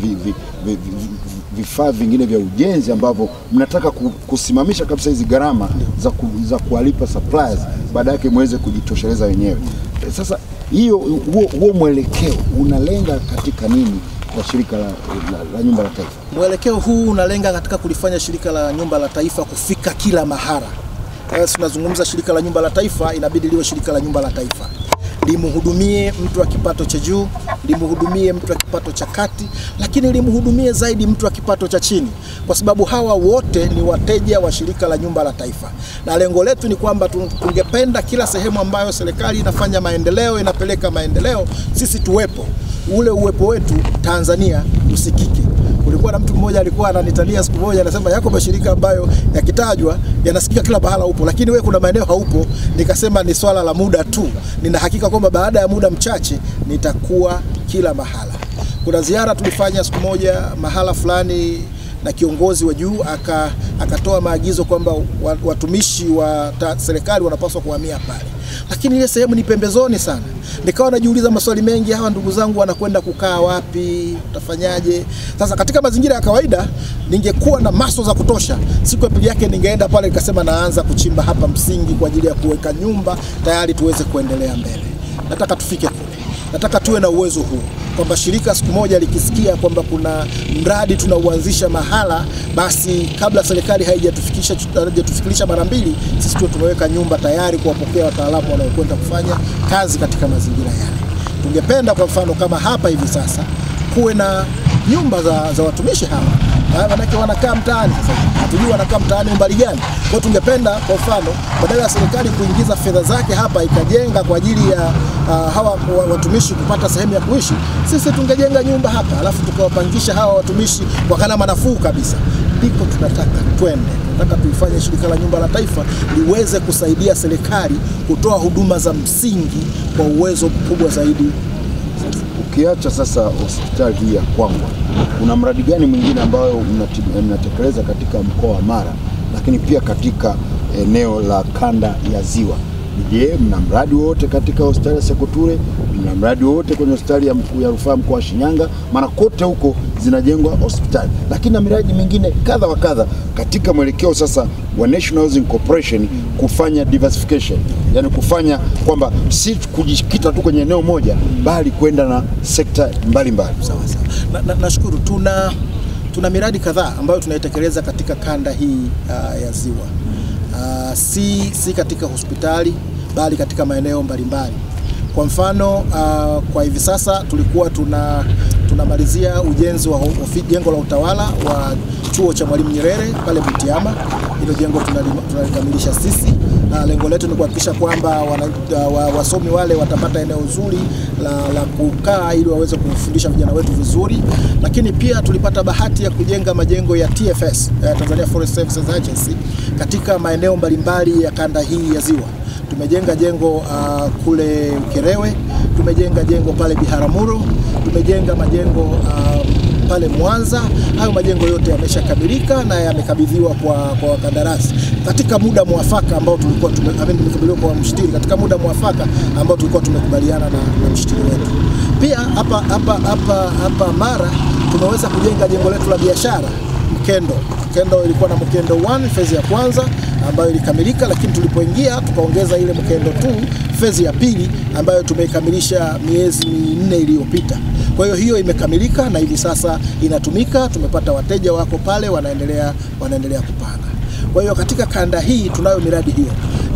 vifaa vingine vya ujenzi ambavyo mnataka kusimamisha kabisa hizi gharama za kuwalipa suppliers, baada yake muweze kujitosheleza wenyewe. Sasa huo mwelekeo unalenga katika nini kwa shirika la Nyumba la Taifa? Mwelekeo huu unalenga katika kulifanya shirika la Nyumba la Taifa kufika kila mahara. Tunazungumza shirika la Nyumba la Taifa, inabidi liwe shirika la Nyumba la Taifa. Limhudumie mtu wa kipato cha juu, limhudumie mtu wa kipato cha kati, lakini limhudumie zaidi mtu wa kipato cha chini, kwa sababu hawa wote ni wateja wa shirika la Nyumba la Taifa. Na lengo letu ni kwamba tungependa kila sehemu ambayo serikali inafanya maendeleo, inapeleka maendeleo, sisi tuwepo. Ule uwepo wetu Tanzania usikike. Kulikuwa na mtu mmoja alikuwa ananitania siku moja, anasema yako mashirika ambayo yakitajwa yanasikika kila bahala upo, lakini wewe kuna maeneo haupo. Nikasema ni swala la muda tu. Nina hakika kwamba baada ya muda mchache nitakuwa kila mahala. Kuna ziara tulifanya siku moja mahala fulani na kiongozi wa juu akatoa maagizo kwamba watumishi wa serikali wanapaswa kuhamia pale. Lakini ile sehemu ni pembezoni sana. Nikawa najiuliza maswali mengi, hawa ndugu zangu wanakwenda kukaa wapi? Utafanyaje? Sasa katika mazingira ya kawaida ningekuwa na maso za kutosha, siku ya pili yake ningeenda pale nikasema naanza kuchimba hapa msingi kwa ajili ya kuweka nyumba tayari tuweze kuendelea mbele. Nataka tufike kule. Nataka tuwe na uwezo huu kwamba shirika siku moja likisikia kwamba kuna mradi tunauanzisha mahala, basi kabla serikali haijatufikirisha mara mbili, sisi tuwe tumeweka nyumba tayari kuwapokea wataalamu wanaokwenda kufanya kazi katika mazingira yale. Tungependa kwa mfano kama hapa hivi sasa kuwe na nyumba za watumishi hawa. Manake wanakaa mtaani sasa. Hatujui wanakaa mtaani umbali gani. Kwa tungependa kwa mfano badala ya serikali kuingiza fedha zake hapa ikajenga kwa ajili ya hawa watumishi kupata sehemu ya kuishi, sisi tungejenga nyumba hapa alafu tukawapangisha hawa watumishi kwa gharama nafuu kabisa. Ndiko tunataka twende. Tunataka tuifanye shirika la nyumba la taifa liweze kusaidia serikali kutoa huduma za msingi kwa uwezo mkubwa zaidi. Ukiacha sasa hospitali hii ya Kwangwa, kuna mradi gani mwingine ambao mnatekeleza katika mkoa wa Mara, lakini pia katika eneo la kanda ya Ziwa? Je, mna mradi wote katika hospitali ya Sekoture? Mna mradi wote kwenye hospitali ya rufaa mkoa wa Shinyanga? Maana kote huko zinajengwa hospitali, lakini na miradi mingine kadha wa kadha katika mwelekeo sasa wa National Housing Corporation kufanya diversification, yani kufanya kwamba si kujikita tu kwenye eneo moja bali kwenda na sekta mbalimbali. Sawa sawa. Nashukuru tuna miradi kadhaa ambayo tunaitekeleza katika kanda hii ya Ziwa. Si katika hospitali bali katika maeneo mbalimbali. Kwa mfano kwa hivi sasa tulikuwa tunamalizia ujenzi wa jengo la utawala wa chuo cha Mwalimu Nyerere pale Butiama. Hilo jengo tunalikamilisha sisi. Lengo letu ni kuhakikisha kwamba wasomi wale watapata eneo zuri la kukaa ili waweze kufundisha vijana wetu vizuri. Lakini pia tulipata bahati ya kujenga majengo ya TFS, Tanzania Forest Services Agency, katika maeneo mbalimbali ya kanda hii ya Ziwa. Tumejenga jengo kule Ukerewe, tumejenga jengo pale Biharamulo, tumejenga majengo pale Mwanza. Hayo majengo yote yameshakamilika na yamekabidhiwa kwa wakandarasi katika muda mwafaka ambao tulikuwa tumekabidhiwa kwa mshtiri katika muda mwafaka ambao tulikuwa tumekubaliana na mshtiri wetu. Pia hapa Mara tumeweza kujenga jengo letu la biashara Mkendo ilikuwa na Mkendo 1 phase ya kwanza ambayo ilikamilika, lakini tulipoingia tukaongeza ile Mkendo 2 phase ya pili ambayo tumeikamilisha miezi 4 iliyopita. Kwa hiyo imekamilika na hivi sasa inatumika. Tumepata wateja wako pale wanaendelea kupanga. Kwa hiyo katika kanda hii tunayo miradi hiyo.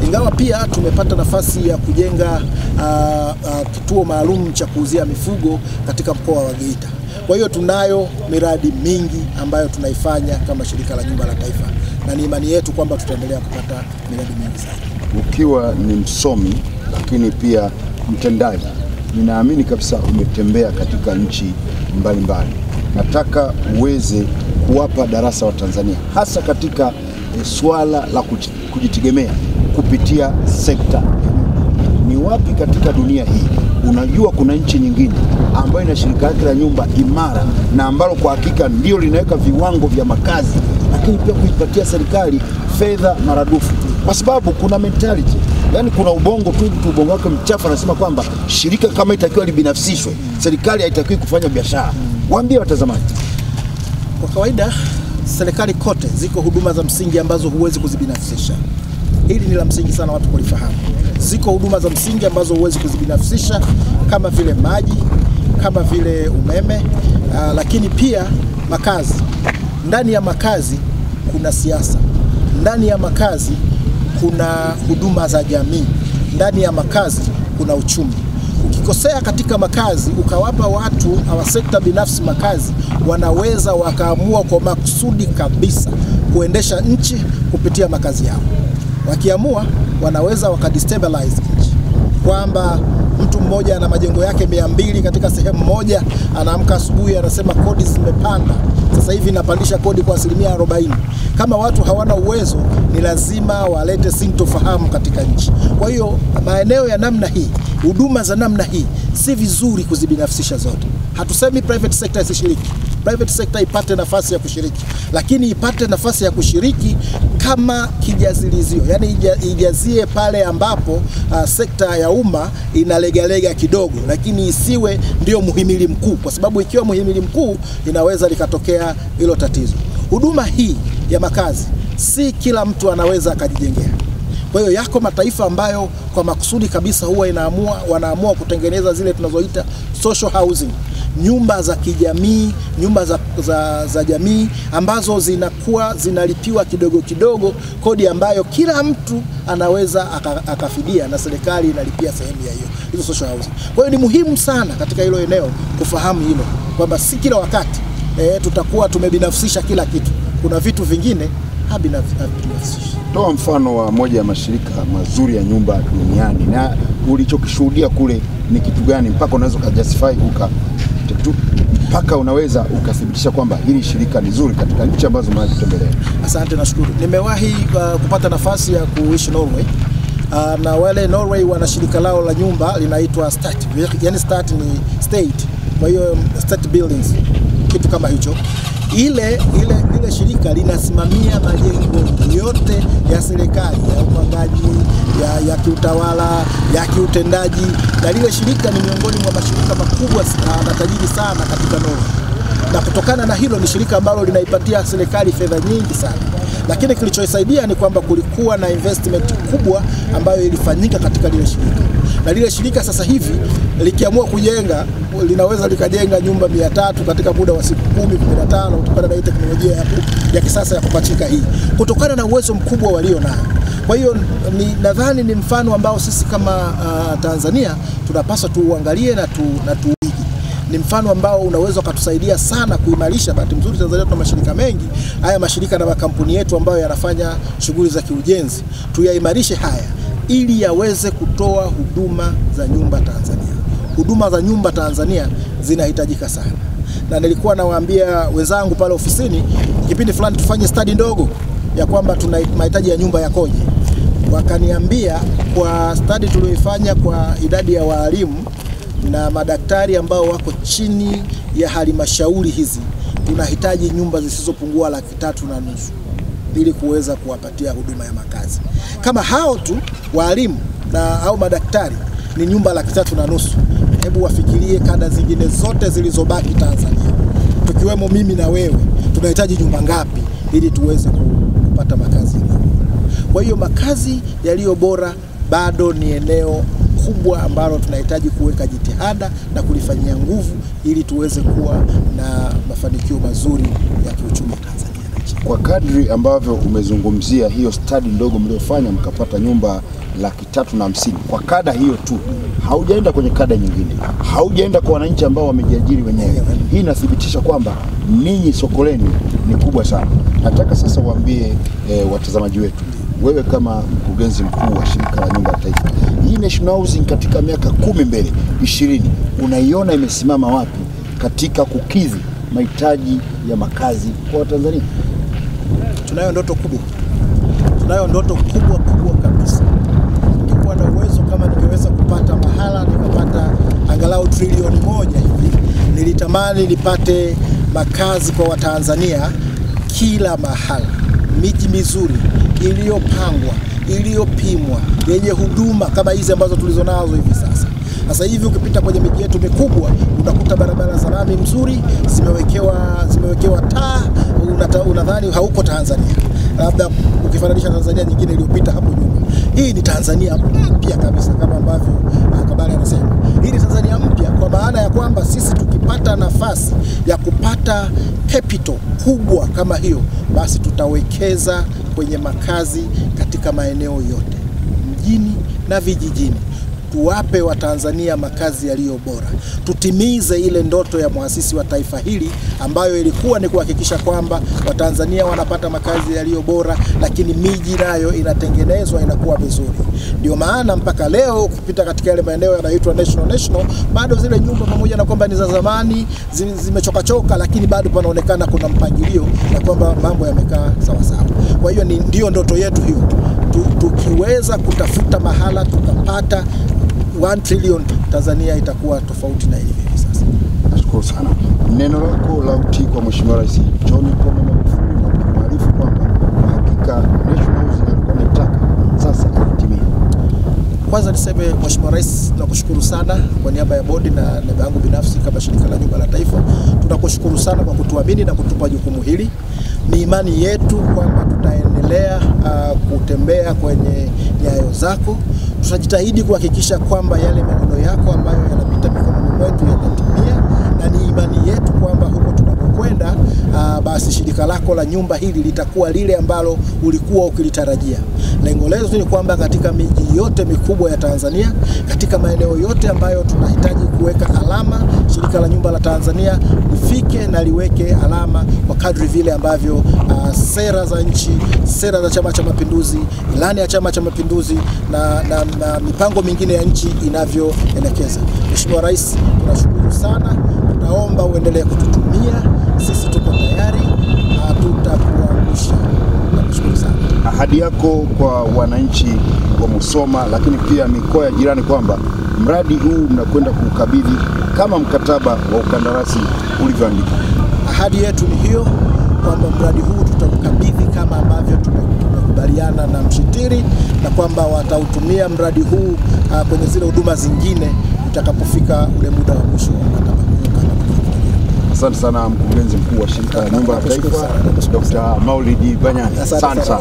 Ingawa pia tumepata nafasi ya kujenga kituo maalum cha kuuzia mifugo katika mkoa wa Geita. Kwa hiyo tunayo miradi mingi ambayo tunaifanya kama shirika la nyumba la taifa, na ni imani yetu kwamba tutaendelea kupata miradi mingi zaidi. Ukiwa ni msomi lakini pia mtendaji, ninaamini kabisa umetembea katika nchi mbalimbali. Nataka uweze kuwapa darasa wa Tanzania hasa katika swala la kujitegemea kupitia sekta. Ni wapi katika dunia hii unajua kuna nchi nyingine ambayo ina shirika lake la nyumba imara na ambalo kwa hakika ndio linaweka viwango vya makazi, lakini pia kuipatia serikali fedha maradufu? Kwa sababu kuna mentality, yani kuna ubongo wake mchafu anasema kwamba shirika kama itakiwa libinafsishwe, serikali haitakiwi kufanya biashara. Waambie watazamaji. Kwa kawaida serikali kote ziko huduma za msingi ambazo huwezi kuzibinafsisha. Hili ni la msingi sana watu kulifahamu. Ziko huduma za msingi ambazo huwezi kuzibinafsisha kama vile maji, kama vile umeme, lakini pia makazi. Ndani ya makazi kuna siasa. Ndani ya makazi kuna huduma za jamii. Ndani ya makazi kuna uchumi. Ukikosea katika makazi ukawapa watu wa sekta binafsi makazi, wanaweza wakaamua kwa makusudi kabisa kuendesha nchi kupitia makazi yao. Wakiamua wanaweza wakadestabilize nchi, kwamba Mtu mmoja ana majengo yake 200 katika sehemu moja, anaamka asubuhi anasema kodi zimepanda, sasa hivi napandisha kodi kwa 40%. Kama watu hawana uwezo, ni lazima walete sintofahamu katika nchi. Kwa hiyo maeneo ya namna hii, huduma za namna hii, si vizuri kuzibinafsisha zote. Hatusemi private sector isishiriki. Private sector ipate nafasi ya kushiriki, lakini ipate nafasi ya kushiriki kama kijazilizio, yani ijazie pale ambapo sekta ya umma inalegalega kidogo, lakini isiwe ndio muhimili mkuu, kwa sababu ikiwa muhimili mkuu inaweza likatokea hilo tatizo. Huduma hii ya makazi si kila mtu anaweza akajijengea. Kwa hiyo yako mataifa ambayo kwa makusudi kabisa huwa wanaamua kutengeneza zile tunazoita social housing, nyumba za kijamii, nyumba za jamii ambazo zinakuwa zinalipiwa kidogo kidogo kodi ambayo kila mtu anaweza akafidia, na serikali inalipia sehemu ya hizo social housing. Kwa hiyo ni muhimu sana katika hilo eneo kufahamu hilo, kwamba si kila wakati tutakuwa tumebinafsisha kila kitu. Kuna vitu vingine habinafsishi. Toa mfano wa moja ya mashirika mazuri ya nyumba duniani, na ulichokishuhudia kule ni kitu gani mpaka unaweza kujustify mpaka unaweza ukathibitisha kwamba hili shirika ni zuri katika nchi ambazo mnazitembelea? Asante, nashukuru. Nimewahi kupata nafasi ya kuishi Norway. Na wale Norway wana shirika lao la nyumba linaitwa Stat. Yani Stat ni state. Kwa hiyo state buildings, kitu kama hicho. Ile shirika linasimamia majengo yote ya serikali, ya upangaji, ya kiutawala, ya kiutendaji, na lile shirika ni miongoni mwa mashirika makubwa na tajiri sana katika Norway. Na kutokana na hilo, ni shirika ambalo linaipatia serikali fedha nyingi sana. Lakini kilichoisaidia ni kwamba kulikuwa na investment kubwa ambayo ilifanyika katika lile shirika. Na lile shirika sasa hivi likiamua kujenga, linaweza likajenga nyumba 300 katika muda wa siku 10-15, kutokana na teknolojia ya kisasa ya kupachika hii, kutokana na uwezo mkubwa walio nao. Kwa hiyo nadhani ni mfano ambao sisi kama Tanzania tunapaswa tuuangalie na tuuige. Ni mfano ambao unaweza kutusaidia sana kuimarisha. Bahati nzuri Tanzania tuna mashirika mengi. Haya mashirika na makampuni yetu ambayo yanafanya shughuli za kiujenzi, tuyaimarishe haya ili yaweze kutoa huduma za nyumba Tanzania. Huduma za nyumba Tanzania zinahitajika sana. Na nilikuwa nawaambia wenzangu pale ofisini, kipindi fulani tufanye study ndogo ya kwamba tuna mahitaji ya nyumba yakoje. Wakaniambia kwa study tulioifanya kwa idadi ya walimu na madaktari ambao wako chini ya halmashauri hizi, tunahitaji nyumba zisizopungua 3.5 ili kuweza kuwapatia huduma ya makazi. Kama hao tu walimu au madaktari ni nyumba 3.5, hebu wafikirie kada zingine zote zilizobaki Tanzania, tukiwemo mimi na wewe, tunahitaji nyumba ngapi ili tuweze kupata makazi. Kwa hiyo makazi yaliyo bora bado ni eneo kubwa ambalo tunahitaji kuweka jitihada na kulifanyia nguvu ili tuweze kuwa na mafanikio mazuri ya kiuchumi Tanzania. Kwa kadri ambavyo umezungumzia hiyo study ndogo mliofanya mkapata nyumba 350, kwa kada hiyo tu, haujaenda kwenye kada nyingine, haujaenda kwa wananchi ambao wamejiajiri wenyewe. Hii inathibitisha kwamba ninyi soko lenu ni kubwa sana. Nataka sasa uambie watazamaji wetu, wewe kama mkurugenzi mkuu wa shirika la nyumba ya taifa, hii National Housing katika miaka 10 mbele 20 unaiona imesimama wapi katika kukidhi mahitaji ya makazi kwa Watanzania? Tunayo ndoto kubwa. Tunayo ndoto kubwa kabisa. Ningekuwa na uwezo, kama ningeweza kupata mahala nikapata angalau trilioni 1 hivi, nilitamani nipate makazi kwa Watanzania kila mahala. Miji mizuri iliyopangwa, iliyopimwa, yenye huduma kama hizi ambazo tulizonazo hivi sasa. Sasa hivi ukipita kwenye miji yetu mikubwa utakuta barabara za lami mzuri, zimewekewa taa, unadhani hauko Tanzania. Labda ukifananisha Tanzania nyingine iliyopita hapo nyuma. Hii ni Tanzania mpya kabisa, kama ambavyo Kabale anasema. Hii ni Tanzania mpya kwa maana ya kwamba sisi tukipata nafasi ya kupata capital kubwa kama hiyo, basi tutawekeza kwenye makazi katika maeneo yote, mjini na vijijini. Tuwape Watanzania makazi yaliyo bora. Tutimize ile ndoto ya muasisi wa taifa hili ambayo ilikuwa ni kuhakikisha kwamba Watanzania wanapata makazi yaliyo bora, lakini miji nayo inatengenezwa inakuwa vizuri. Ndio maana mpaka leo kupita katika yale maeneo yanayoitwa national bado zile nyumba pamoja na kwamba ni za zamani zimechoka, lakini bado panaonekana kuna mpangilio na kwamba mambo yamekaa sawa sawa. Kwa hiyo ndio ndoto yetu hiyo, tukiweza kutafuta mahala tukapata 1 trillion, Tanzania itakuwa tofauti na ilivyo hivi sasa. Nashukuru sana. Neno lako la utii kwa Mheshimiwa Rais John Pombe Magufuli na kuarifu kwamba hakika National House alikuwa anataka sasa itimie. Kwanza niseme Mheshimiwa Rais, tunakushukuru sana kwa niaba ya bodi na niaba yangu binafsi kama shirika la Nyumba la Taifa. Tunakushukuru sana kwa kutuamini na kutupa jukumu hili. Ni imani yetu kwamba tutaendelea kutembea kwenye nyayo zako. Tutajitahidi kuhakikisha kwamba yale maneno yako ambayo yanapita mikononi mwetu yanatimia, na ni imani yetu kwamba huko tunapokwenda basi shirika lako la nyumba hili litakuwa lile ambalo ulikuwa ukilitarajia. Lengo letu ni kwamba katika miji yote mikubwa ya Tanzania, katika maeneo yote ambayo tunahitaji kuweka alama, shirika la nyumba la Tanzania lifike na liweke alama kwa kadri vile ambavyo sera za nchi, sera za Chama cha Mapinduzi, ilani ya Chama cha Mapinduzi na mipango mingine ya nchi inavyoelekeza. Mheshimiwa Rais, tunashukuru sana. Tunaomba uendelee kututumia. Sisi tuko tayari, hatutakuangusha. Tunashukuru sana. Ahadi yako kwa wananchi wa Musoma lakini pia mikoa ya jirani kwamba mradi huu mnakwenda kukabidhi kama mkataba wa ukandarasi ulivyoandikwa. Ahadi yetu ni hiyo kwamba mradi huu tutakabidhi kama ambavyo tumekubaliana na mshitiri, na kwamba watautumia mradi huu kwenye zile huduma zingine utakapofika ule muda wa mwisho wa mkataba huu. Asante sana mkurugenzi mkuu wa shirika la Nyumba la Taifa Dr. Maulidi Banyani. Asante sana.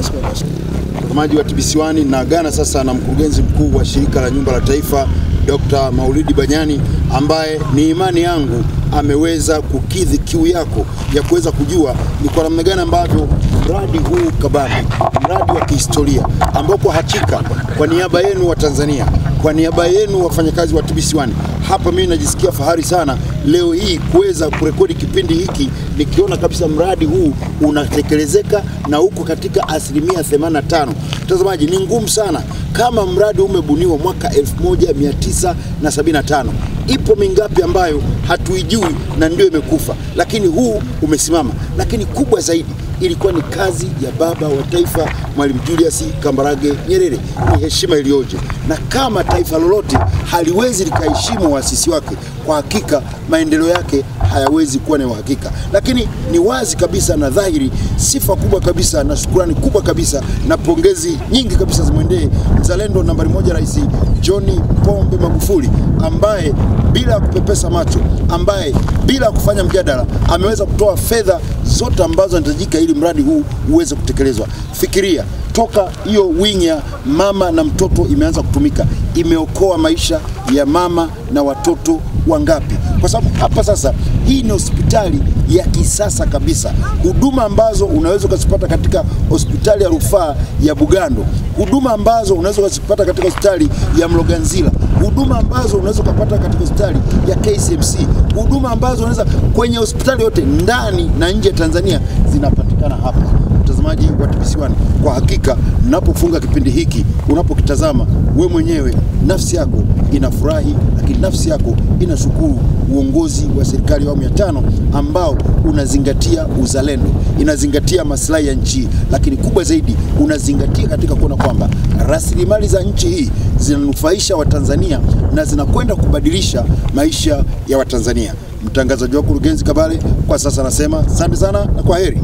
Mtazamaji wa TBC1, na gana sasa na mkurugenzi mkuu wa shirika la Nyumba la Taifa Dr. Maulidi Banyani, ambaye ni imani yangu ameweza kukidhi kiu yako ya kuweza kujua ni kwa namna gani ambavyo mradi huu kabambe, mradi wa kihistoria ambao kwa hakika kwa niaba yenu wa Tanzania, kwa niaba yenu wafanyakazi wa TBC1, hapa mimi najisikia fahari sana leo hii kuweza kurekodi kipindi hiki nikiona kabisa mradi huu unatekelezeka na uko katika 85%. Mtazamaji, ni ngumu sana kama mradi umebuniwa mwaka 1975. Ipo mingapi ambayo hatuijui na ndio imekufa, lakini huu umesimama. Lakini kubwa zaidi ilikuwa ni kazi ya baba wa taifa Mwalimu Julius Kambarage Nyerere. Ni heshima iliyoje, na kama taifa lolote haliwezi likaheshimu waasisi wake, kwa hakika maendeleo yake hayawezi kuwa na uhakika. Lakini ni wazi kabisa na dhahiri, sifa kubwa kabisa na shukrani kubwa kabisa na pongezi nyingi kabisa zimwendee mzalendo nambari 1 Rais John Pombe Magufuli, ambaye bila kupepesa macho, ambaye bila kufanya mjadala ameweza kutoa fedha zote ambazo zinahitajika ili mradi huu uweze kutekelezwa. Fikiria, toka hiyo wing ya mama na mtoto imeanza kutumika, imeokoa maisha ya mama na watoto wangapi? Kwa sababu hapa sasa hii ni hospitali ya kisasa kabisa. Huduma ambazo unaweza kuzipata katika hospitali ya rufaa ya Bugando, huduma ambazo unaweza kuzipata katika hospitali ya Mloganzila, huduma ambazo unaweza kupata katika hospitali ya KCMC, huduma ambazo unaweza kwenye hospitali yote ndani na nje ya Tanzania zinapatikana hapa. Mtazamaji wa TBC1, kwa hakika unapofunga kipindi hiki, unapokitazama, we mwenyewe nafsi yako inafurahi, lakini nafsi yako inashukuru uongozi wa serikali ya awamu ya 5 ambao unazingatia uzalendo, inazingatia maslahi ya nchi, lakini kubwa zaidi unazingatia katika kuona kwamba rasilimali za nchi hii zinanufaisha Watanzania na zinakwenda kubadilisha maisha ya Watanzania. Mtangazaji wako Rugenzi Kabale kwa sasa nasema asante sana na kwaheri.